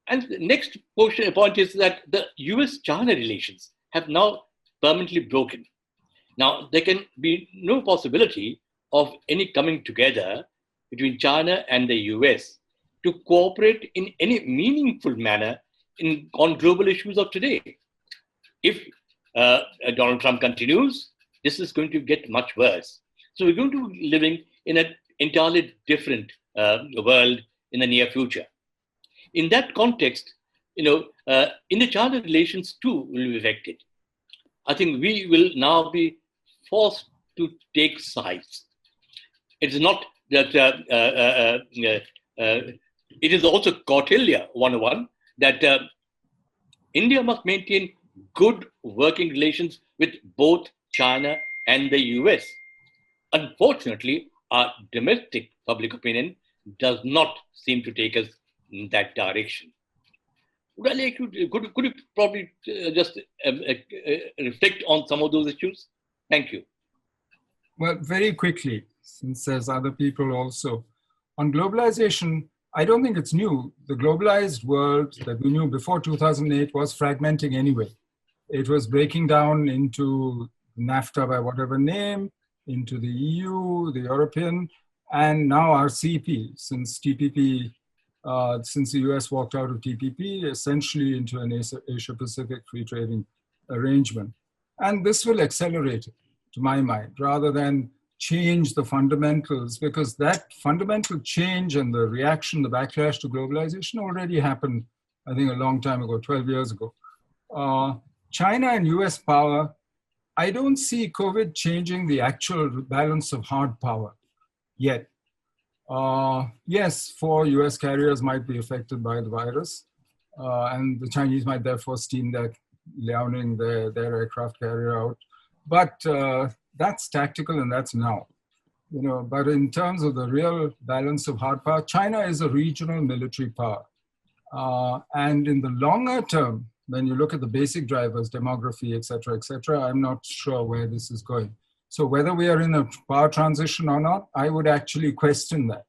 And the next point is that the US-China relations have now permanently broken. Now, there can be no possibility of any coming together between China and the US to cooperate in any meaningful manner on global issues of today. If Donald Trump continues, this is going to get much worse. So we're going to be living in an entirely different world in the near future. In that context, in the China relations too will be affected. I think we will now be forced to take sides. It is not that, it is also Kautilya 101 that India must maintain good working relations with both China and the US. Unfortunately, our domestic public opinion does not seem to take us in that direction. Would I like you, could you probably just reflect on some of those issues? Thank you. Well, very quickly, since there's other people also. On globalization, I don't think it's new. The globalized world that we knew before 2008 was fragmenting anyway. It was breaking down into NAFTA by whatever name, into the EU, the European, and now RCEP, since TPP, since the US walked out of TPP, essentially into an Asia-Pacific free trading arrangement. And this will accelerate it, to my mind, rather than change the fundamentals, because that fundamental change and the reaction, the backlash to globalization already happened, I think, a long time ago, 12 years ago. China and US power, I don't see COVID changing the actual balance of hard power yet. Yes, 4 US carriers might be affected by the virus, and the Chinese might therefore steam their Liaoning their aircraft carrier out. But that's tactical and that's now. But in terms of the real balance of hard power, China is a regional military power. And in the longer term, when you look at the basic drivers, demography, et cetera, I'm not sure where this is going. So whether we are in a power transition or not, I would actually question that,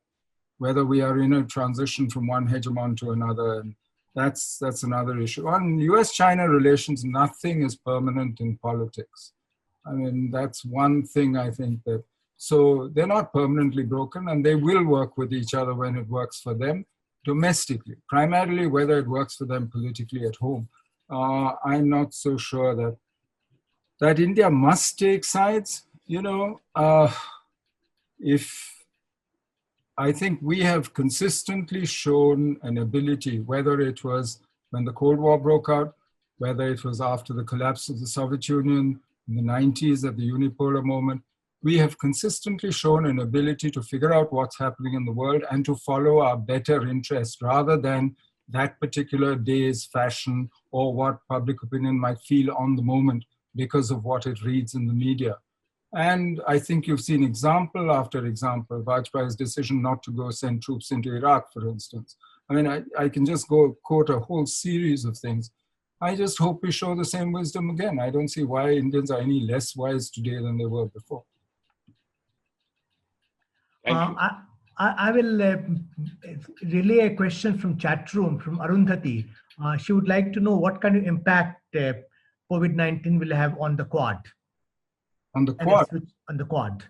whether we are in a transition from one hegemon to another. And that's another issue. On US-China relations, nothing is permanent in politics. I mean, that's one thing I think that, so they're not permanently broken and they will work with each other when it works for them domestically, primarily whether it works for them politically at home. I'm not so sure that India must take sides. If I think we have consistently shown an ability, whether it was when the Cold War broke out, whether it was after the collapse of the Soviet Union in the 90s at the unipolar moment, we have consistently shown an ability to figure out what's happening in the world and to follow our better interest rather than that particular day's fashion or what public opinion might feel on the moment because of what it reads in the media. And I think you've seen example after example, Vajpayee's decision not to go send troops into Iraq, for instance. I mean, I can just go quote a whole series of things. I just hope we show the same wisdom again. I don't see why Indians are any less wise today than they were before. Thank you. I will relay a question from chat room from Arundhati. She would like to know what kind of impact COVID-19 will have on the Quad. On the Quad? On the Quad.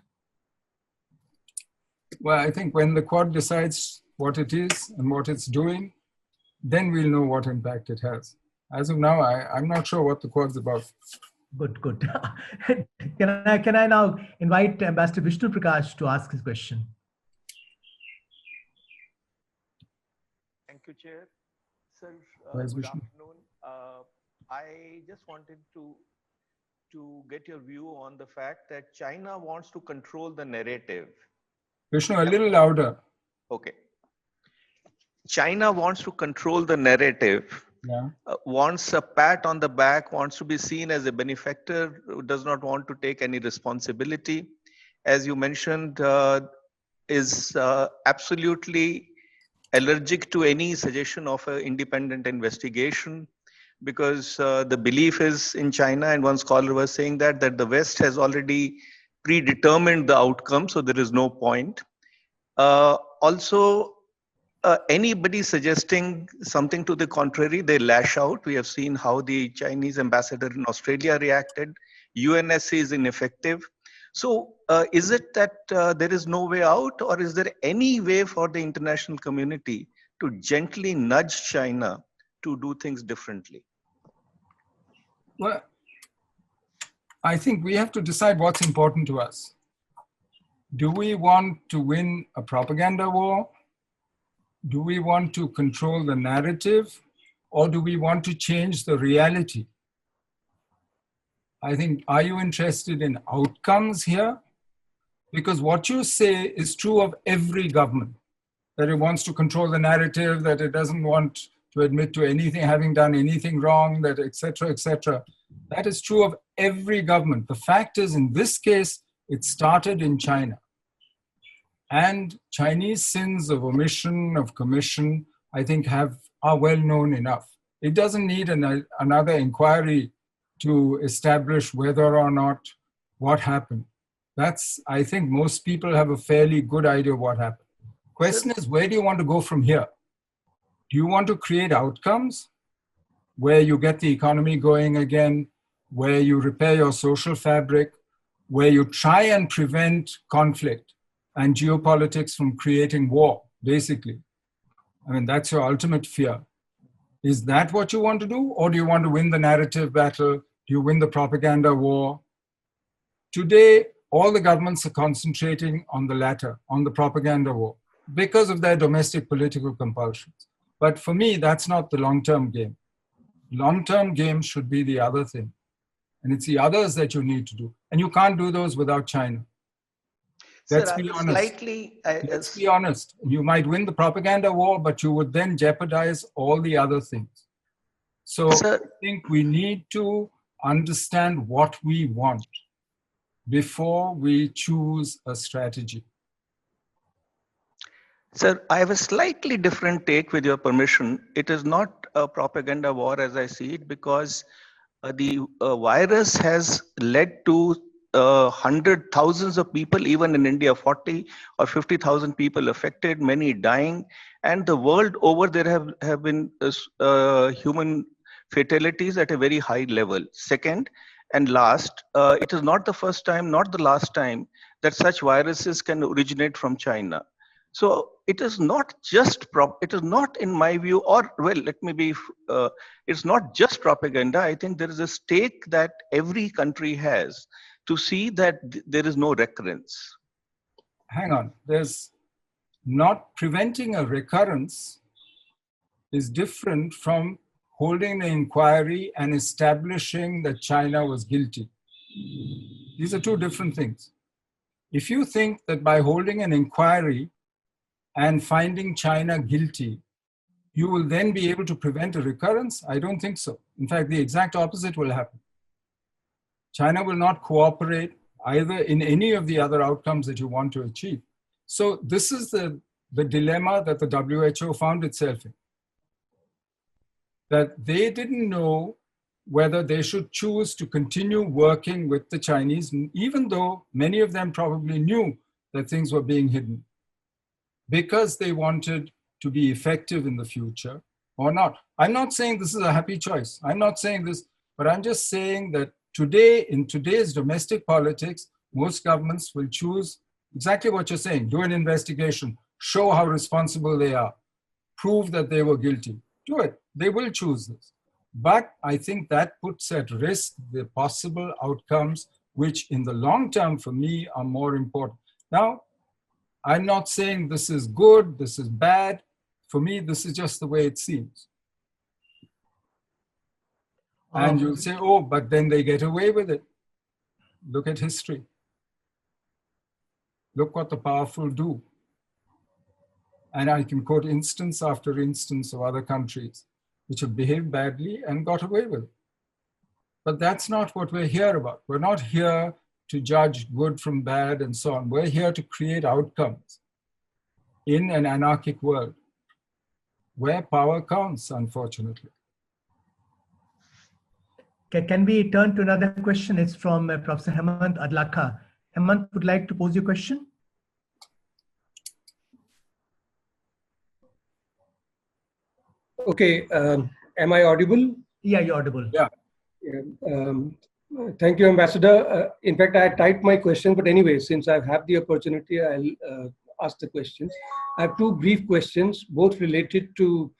Well, I think when the Quad decides what it is and what it's doing, then we'll know what impact it has. As of now, I'm not sure what the Quad's about. Good. Can I now invite Ambassador Vishnu Prakash to ask his question? Thank you, Chair. Sir, Where's good Vishnu? afternoon. I just wanted to get your view on the fact that China wants to control the narrative. Vishnu, a little louder. Okay. China wants to control the narrative. Yeah. Wants a pat on the back, wants to be seen as a benefactor, does not want to take any responsibility. As you mentioned, is absolutely allergic to any suggestion of an independent investigation, because the belief is in China, and one scholar was saying that the West has already predetermined the outcome, so there is no point. Also, anybody suggesting something to the contrary, they lash out. We have seen how the Chinese ambassador in Australia reacted. UNSC is ineffective. So is it that there is no way out, or is there any way for the international community to gently nudge China to do things differently? Well, I think we have to decide what's important to us. Do we want to win a propaganda war? Do we want to control the narrative, or do we want to change the reality? I think, are you interested in outcomes here? Because what you say is true of every government, that it wants to control the narrative, that it doesn't want to admit to anything, having done anything wrong, that et cetera, et cetera. That is true of every government. The fact is, in this case, it started in China. And Chinese sins of omission, of commission, I think are well known enough. It doesn't need another inquiry to establish whether or not what happened. I think most people have a fairly good idea of what happened. Question is, where do you want to go from here? Do you want to create outcomes where you get the economy going again, where you repair your social fabric, where you try and prevent conflict and geopolitics from creating war, basically? I mean, that's your ultimate fear. Is that what you want to do? Or do you want to win the narrative battle? Do you win the propaganda war? Today, all the governments are concentrating on the latter, on the propaganda war, because of their domestic political compulsions. But for me, that's not the long-term game. Long-term game should be the other thing. And it's the others that you need to do. And you can't do those without China. Let's Sir, be I was honest. slightly. Let's be honest. You might win the propaganda war, but you would then jeopardize all the other things. So Sir, I think we need to understand what we want before we choose a strategy. Sir, I have a slightly different take, with your permission. It is not a propaganda war as I see it, because the virus has led to thousands of people, even in India, 40 or 50,000 people affected, many dying. And the world over, there have been human fatalities at a very high level. Second and last, it is not the first time, not the last time, that such viruses can originate from China. So it is not just it is not, in my view, or well, let me be. It's not just propaganda. I think there is a stake that every country has to see that there is no recurrence. Hang on. There's not preventing a recurrence is different from holding an inquiry and establishing that China was guilty. These are two different things. If you think that by holding an inquiry and finding China guilty, you will then be able to prevent a recurrence, I don't think so. In fact, the exact opposite will happen. China will not cooperate either in any of the other outcomes that you want to achieve. So this is the dilemma that the WHO found itself in. That they didn't know whether they should choose to continue working with the Chinese, even though many of them probably knew that things were being hidden, because they wanted to be effective in the future or not. I'm not saying this is a happy choice. I'm not saying this, but I'm just saying that today, in today's domestic politics, most governments will choose exactly what you're saying. Do an investigation, show how responsible they are, prove that they were guilty. Do it. They will choose this. But I think that puts at risk the possible outcomes, which in the long term for me are more important. Now, I'm not saying this is good, this is bad. For me, this is just the way it seems. And you'll say, oh, but then they get away with it. Look at history. Look what the powerful do. And I can quote instance after instance of other countries which have behaved badly and got away with it. But that's not what we're here about. We're not here to judge good from bad and so on. We're here to create outcomes in an anarchic world where power counts, unfortunately. Can we turn to another question? It's from Professor Hemant Adlakha. Hemant, would like to pose your question? Okay, am I audible? Yeah, you're audible. Yeah. Thank you, Ambassador. In fact, I typed my question, but anyway, since I've had the opportunity, I'll ask the questions. I have two brief questions, both related to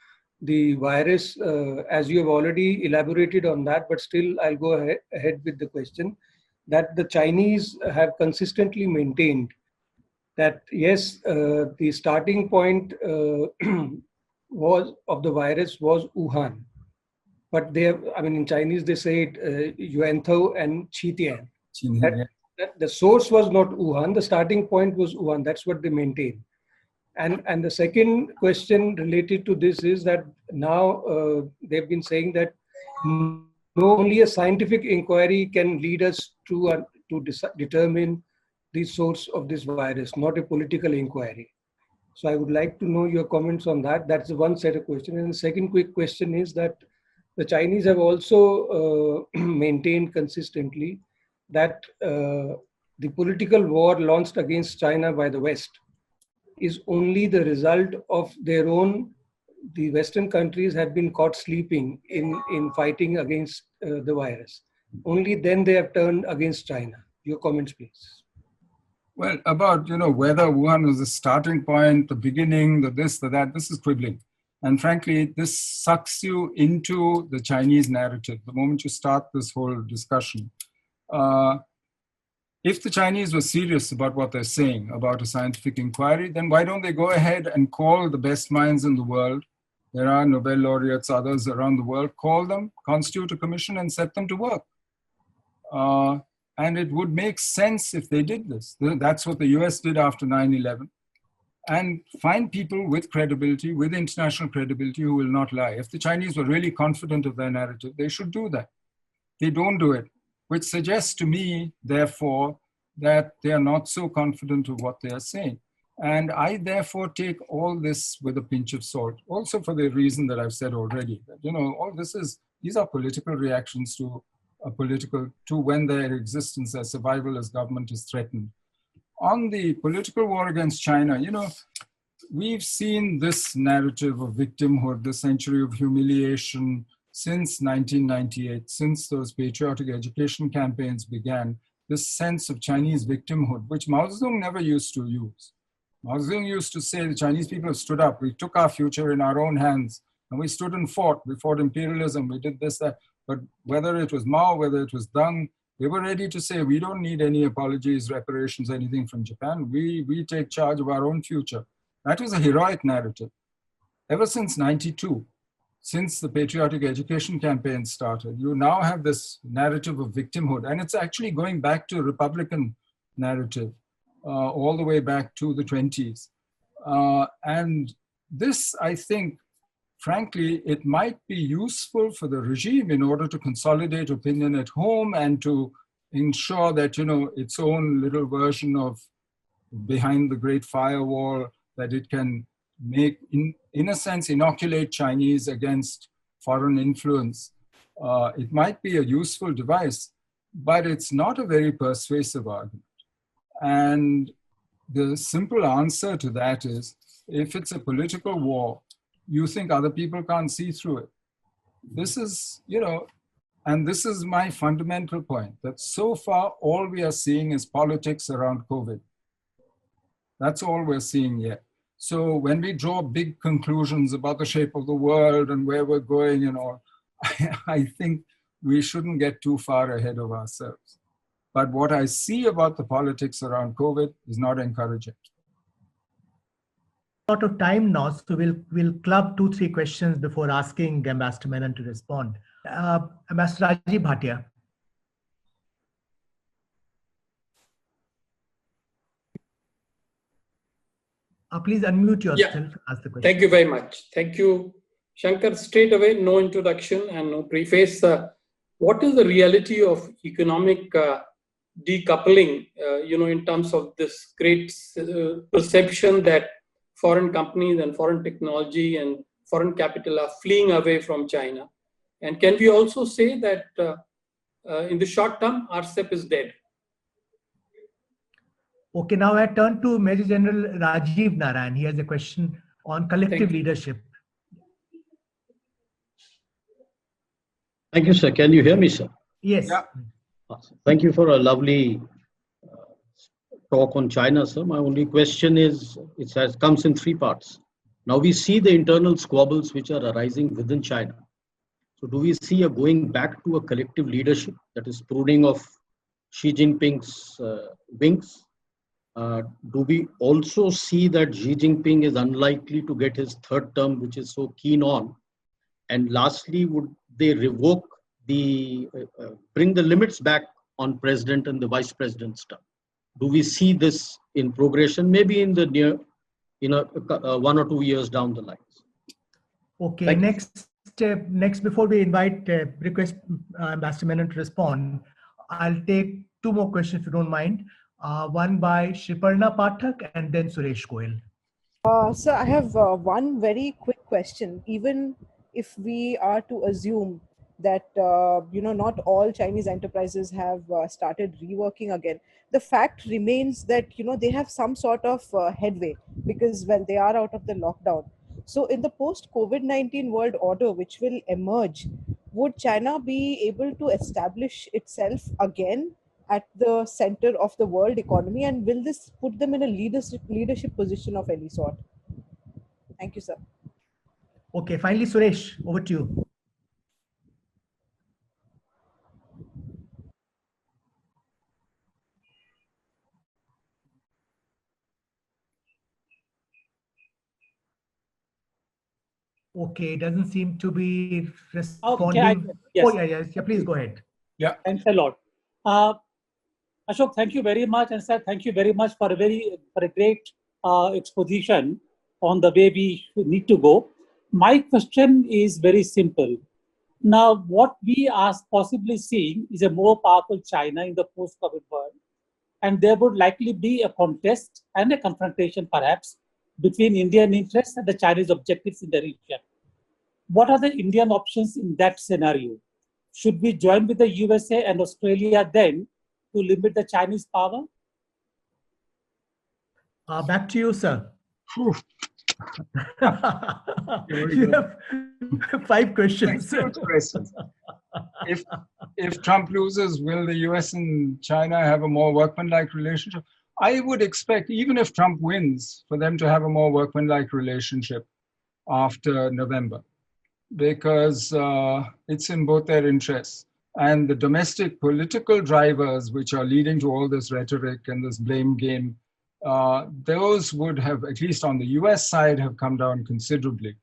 the virus, as you have already elaborated on that, but still I'll go ahead with the question that the Chinese have consistently maintained that, yes, the starting point of the virus was Wuhan. But they have, I mean, in Chinese, they say it Yuantou and Qitian. That the source was not Wuhan, the starting point was Wuhan. That's what they maintain. And the second question related to this is that now they've been saying that only a scientific inquiry can lead us to determine the source of this virus, not a political inquiry. So I would like to know your comments on that. That's the one set of questions. And the second quick question is that the Chinese have also maintained consistently that the political war launched against China by the West is only the result of their own. The Western countries have been caught sleeping in fighting against the virus. Only then they have turned against China. Your comments, please. Well, about, whether Wuhan was the starting point, the beginning, the this, the that, this is quibbling. And frankly, this sucks you into the Chinese narrative the moment you start this whole discussion. If the Chinese were serious about what they're saying about a scientific inquiry, then why don't they go ahead and call the best minds in the world? There are Nobel laureates, others around the world, call them, constitute a commission and set them to work. And it would make sense if they did this. That's what the US did after 9/11. And find people with credibility, with international credibility, who will not lie. If the Chinese were really confident of their narrative, they should do that. They don't do it, which suggests to me, therefore, that they are not so confident of what they are saying. And I therefore take all this with a pinch of salt, also for the reason that I've said already. That, all these are political reactions to when their existence, their survival as government is threatened. On the political war against China, we've seen this narrative of victimhood, the century of humiliation, since 1998, since those patriotic education campaigns began, this sense of Chinese victimhood, which Mao Zedong never used to use. Mao Zedong used to say the Chinese people have stood up, we took our future in our own hands, and we stood and fought. We fought imperialism, we did this, that. But whether it was Mao, whether it was Deng, they were ready to say, we don't need any apologies, reparations, anything from Japan. We take charge of our own future. That was a heroic narrative. Ever since 92, since the patriotic education campaign started, you now have this narrative of victimhood. And it's actually going back to a Republican narrative, all the way back to the 20s. And this, I think, frankly, it might be useful for the regime in order to consolidate opinion at home and to ensure that, its own little version of behind the great firewall, that it can make, in a sense, inoculate Chinese against foreign influence. It might be a useful device, but it's not a very persuasive argument. And the simple answer to that is, if it's a political war, you think other people can't see through it. This is, and this is my fundamental point, that so far all we are seeing is politics around COVID. That's all we're seeing yet. So when we draw big conclusions about the shape of the world and where we're going and all, I think we shouldn't get too far ahead of ourselves. But what I see about the politics around COVID is not encouraging. Out of time now, so we'll club 2-3 questions before asking Ambassador Menon to respond. Ambassador Rajiv Bhatia. Please unmute yourself and ask the question. Thank you very much. Thank you, Shankar. Straight away, no introduction and no preface. What is the reality of economic decoupling, in terms of this great perception that foreign companies and foreign technology and foreign capital are fleeing away from China? And can we also say that in the short term, RCEP is dead? Okay, now I turn to Major General Rajiv Narayan. He has a question on collective leadership. Thank you, sir. Can you hear me, sir? Yes. Yeah. Awesome. Thank you for a lovely talk on China, sir. My only question is, comes in 3 parts. Now we see the internal squabbles which are arising within China. So do we see a going back to a collective leadership, that is pruning of Xi Jinping's wings? Do we also see that Xi Jinping is unlikely to get his 3rd term, which is so keen on? And lastly, would they revoke bring the limits back on president and the vice president's term? Do we see this in progression, maybe in the near, 1 or 2 years down the line? Okay, next, before we request Ambassador Menon to respond, I'll take 2 more questions if you don't mind. One by Shriparna Pathak and then Suresh Goyal. Sir, I have one very quick question. Even if we are to assume that not all Chinese enterprises have started reworking again, the fact remains that they have some sort of headway, because they are out of the lockdown. So in the post COVID-19 world order which will emerge, would China be able to establish itself again at the center of the world economy, and will this put them in a leadership position of any sort? Thank you, sir. Okay, finally, Suresh, over to you. Okay, doesn't seem to be responding. Yes. Oh, yeah, please go ahead. Yeah. Thanks a lot. Ashok, thank you very much, and sir, thank you very much for a great exposition on the way we need to go. My question is very simple. Now, what we are possibly seeing is a more powerful China in the post-COVID world, and there would likely be a contest and a confrontation, perhaps, between Indian interests and the Chinese objectives in the region. What are the Indian options in that scenario? Should we join with the USA and Australia then to limit the Chinese power? Back to you, sir. Phew. You have 5 questions. Huge questions. If Trump loses, will the US and China have a more workmanlike relationship? I would expect, even if Trump wins, for them to have a more workmanlike relationship after November, because it's in both their interests. And the domestic political drivers, which are leading to all this rhetoric and this blame game, those would have, at least on the US side, have come down considerably.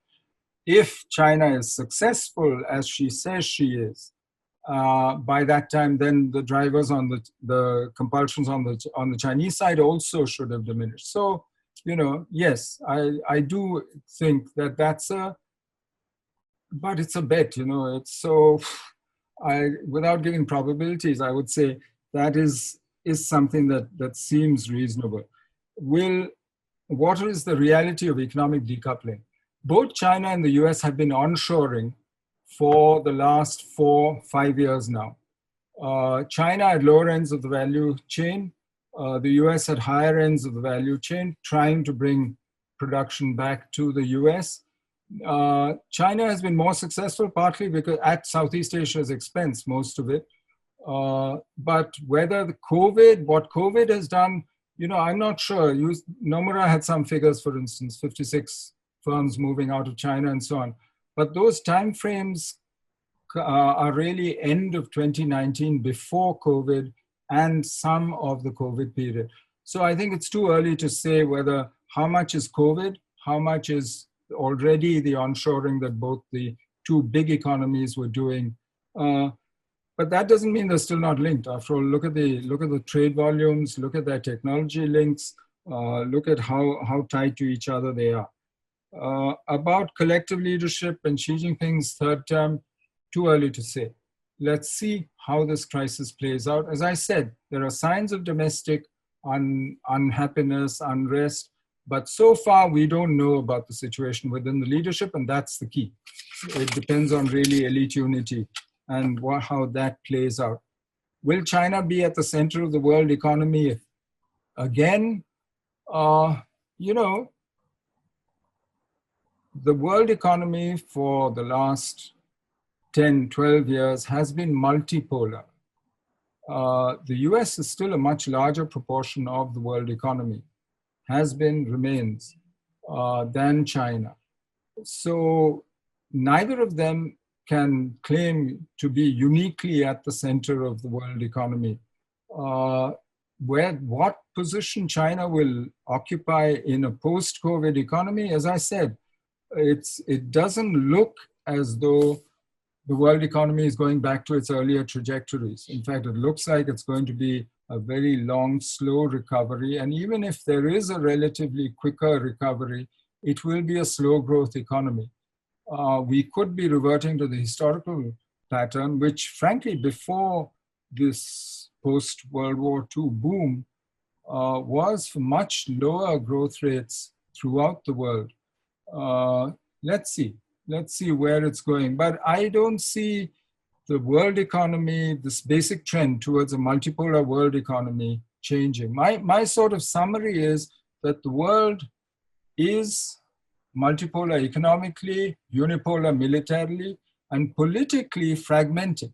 If China is successful, as she says she is, by that time, then the drivers on the compulsions on the Chinese side also should have diminished. So, yes, I do think that but it's a bet, it's so, without giving probabilities, I would say that is something that seems reasonable. What is the reality of economic decoupling? Both China and the US have been onshoring for the last 4-5 years now. China at lower ends of the value chain, the US at higher ends of the value chain, trying to bring production back to the US. China has been more successful, partly because at Southeast Asia's expense, most of it. But whether what COVID has done, I'm not sure. Nomura had some figures, for instance, 56 firms moving out of China and so on. But those timeframes are really end of 2019, before COVID, and some of the COVID period. So I think it's too early to say how much is COVID, how much is already the onshoring that both the two big economies were doing. But that doesn't mean they're still not linked. After all, look at the trade volumes, look at their technology links, look at how tied to each other they are. About collective leadership and Xi Jinping's third term, too early to say. Let's see how this crisis plays out. As I said, there are signs of domestic unhappiness, unrest, but so far we don't know about the situation within the leadership, and that's the key. It depends on really elite unity and how that plays out. Will China be at the center of the world economy again? The world economy for the last 10, 12 years has been multipolar. The US is still a much larger proportion of the world economy, remains, than China. So neither of them can claim to be uniquely at the center of the world economy. What position China will occupy in a post-COVID economy, as I said, it doesn't look as though the world economy is going back to its earlier trajectories. In fact, it looks like it's going to be a very long, slow recovery. And even if there is a relatively quicker recovery, it will be a slow growth economy. We could be reverting to the historical pattern, which frankly, before this post-World War II boom, was for much lower growth rates throughout the world. Let's see where it's going. But I don't see the world economy, this basic trend towards a multipolar world economy changing. My sort of summary is that the world is multipolar economically, unipolar militarily, and politically fragmented.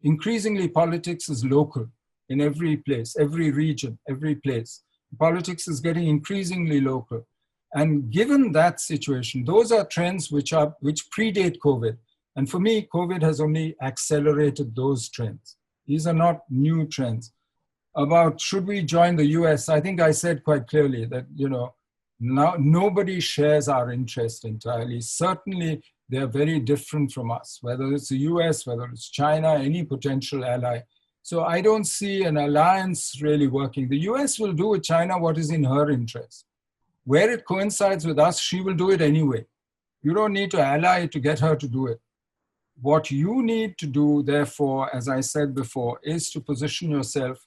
Increasingly, politics is local in every place, every region, every place. Politics is getting increasingly local. And given that situation, those are trends which predate COVID. And for me, COVID has only accelerated those trends. These are not new trends. About should we join the US, I think I said quite clearly that, now nobody shares our interest entirely. Certainly, they're very different from us, whether it's the US, whether it's China, any potential ally. So I don't see an alliance really working. The US will do with China what is in her interest. Where it coincides with us, she will do it anyway. You don't need to ally to get her to do it. What you need to do, therefore, as I said before, is to position yourself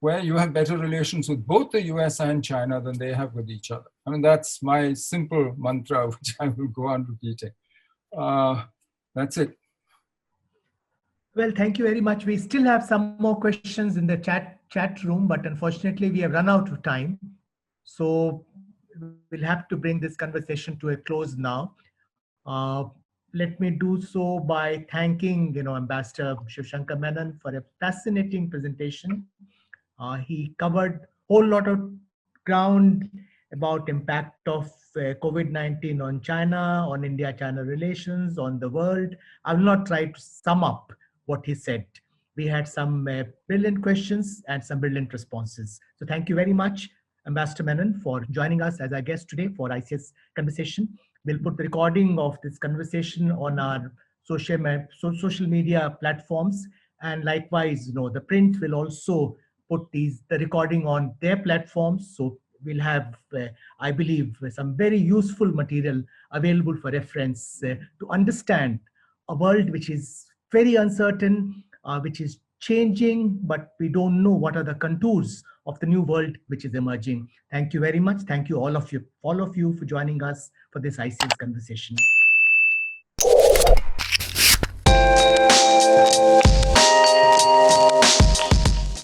where you have better relations with both the US and China than they have with each other. I mean, that's my simple mantra, which I will go on repeating. That's it. Well, thank you very much. We still have some more questions in the chat room, but unfortunately we have run out of time. So we'll have to bring this conversation to a close now. Let me do so by thanking, Ambassador Shivshankar Menon for a fascinating presentation. He covered a whole lot of ground about impact of COVID-19 on China, on India-China relations, on the world. I will not try to sum up what he said. We had some brilliant questions and some brilliant responses. So thank you very much, Ambassador Menon, for joining us as our guest today for ICS Conversation. We'll put the recording of this conversation on our social media platforms. And likewise, the print will also put the recording on their platforms. So we'll have, I believe, some very useful material available for reference to understand a world which is very uncertain, which is changing, but we don't know what are the contours of the new world which is emerging. Thank you very much. Thank you all of you for joining us for this ICS conversation.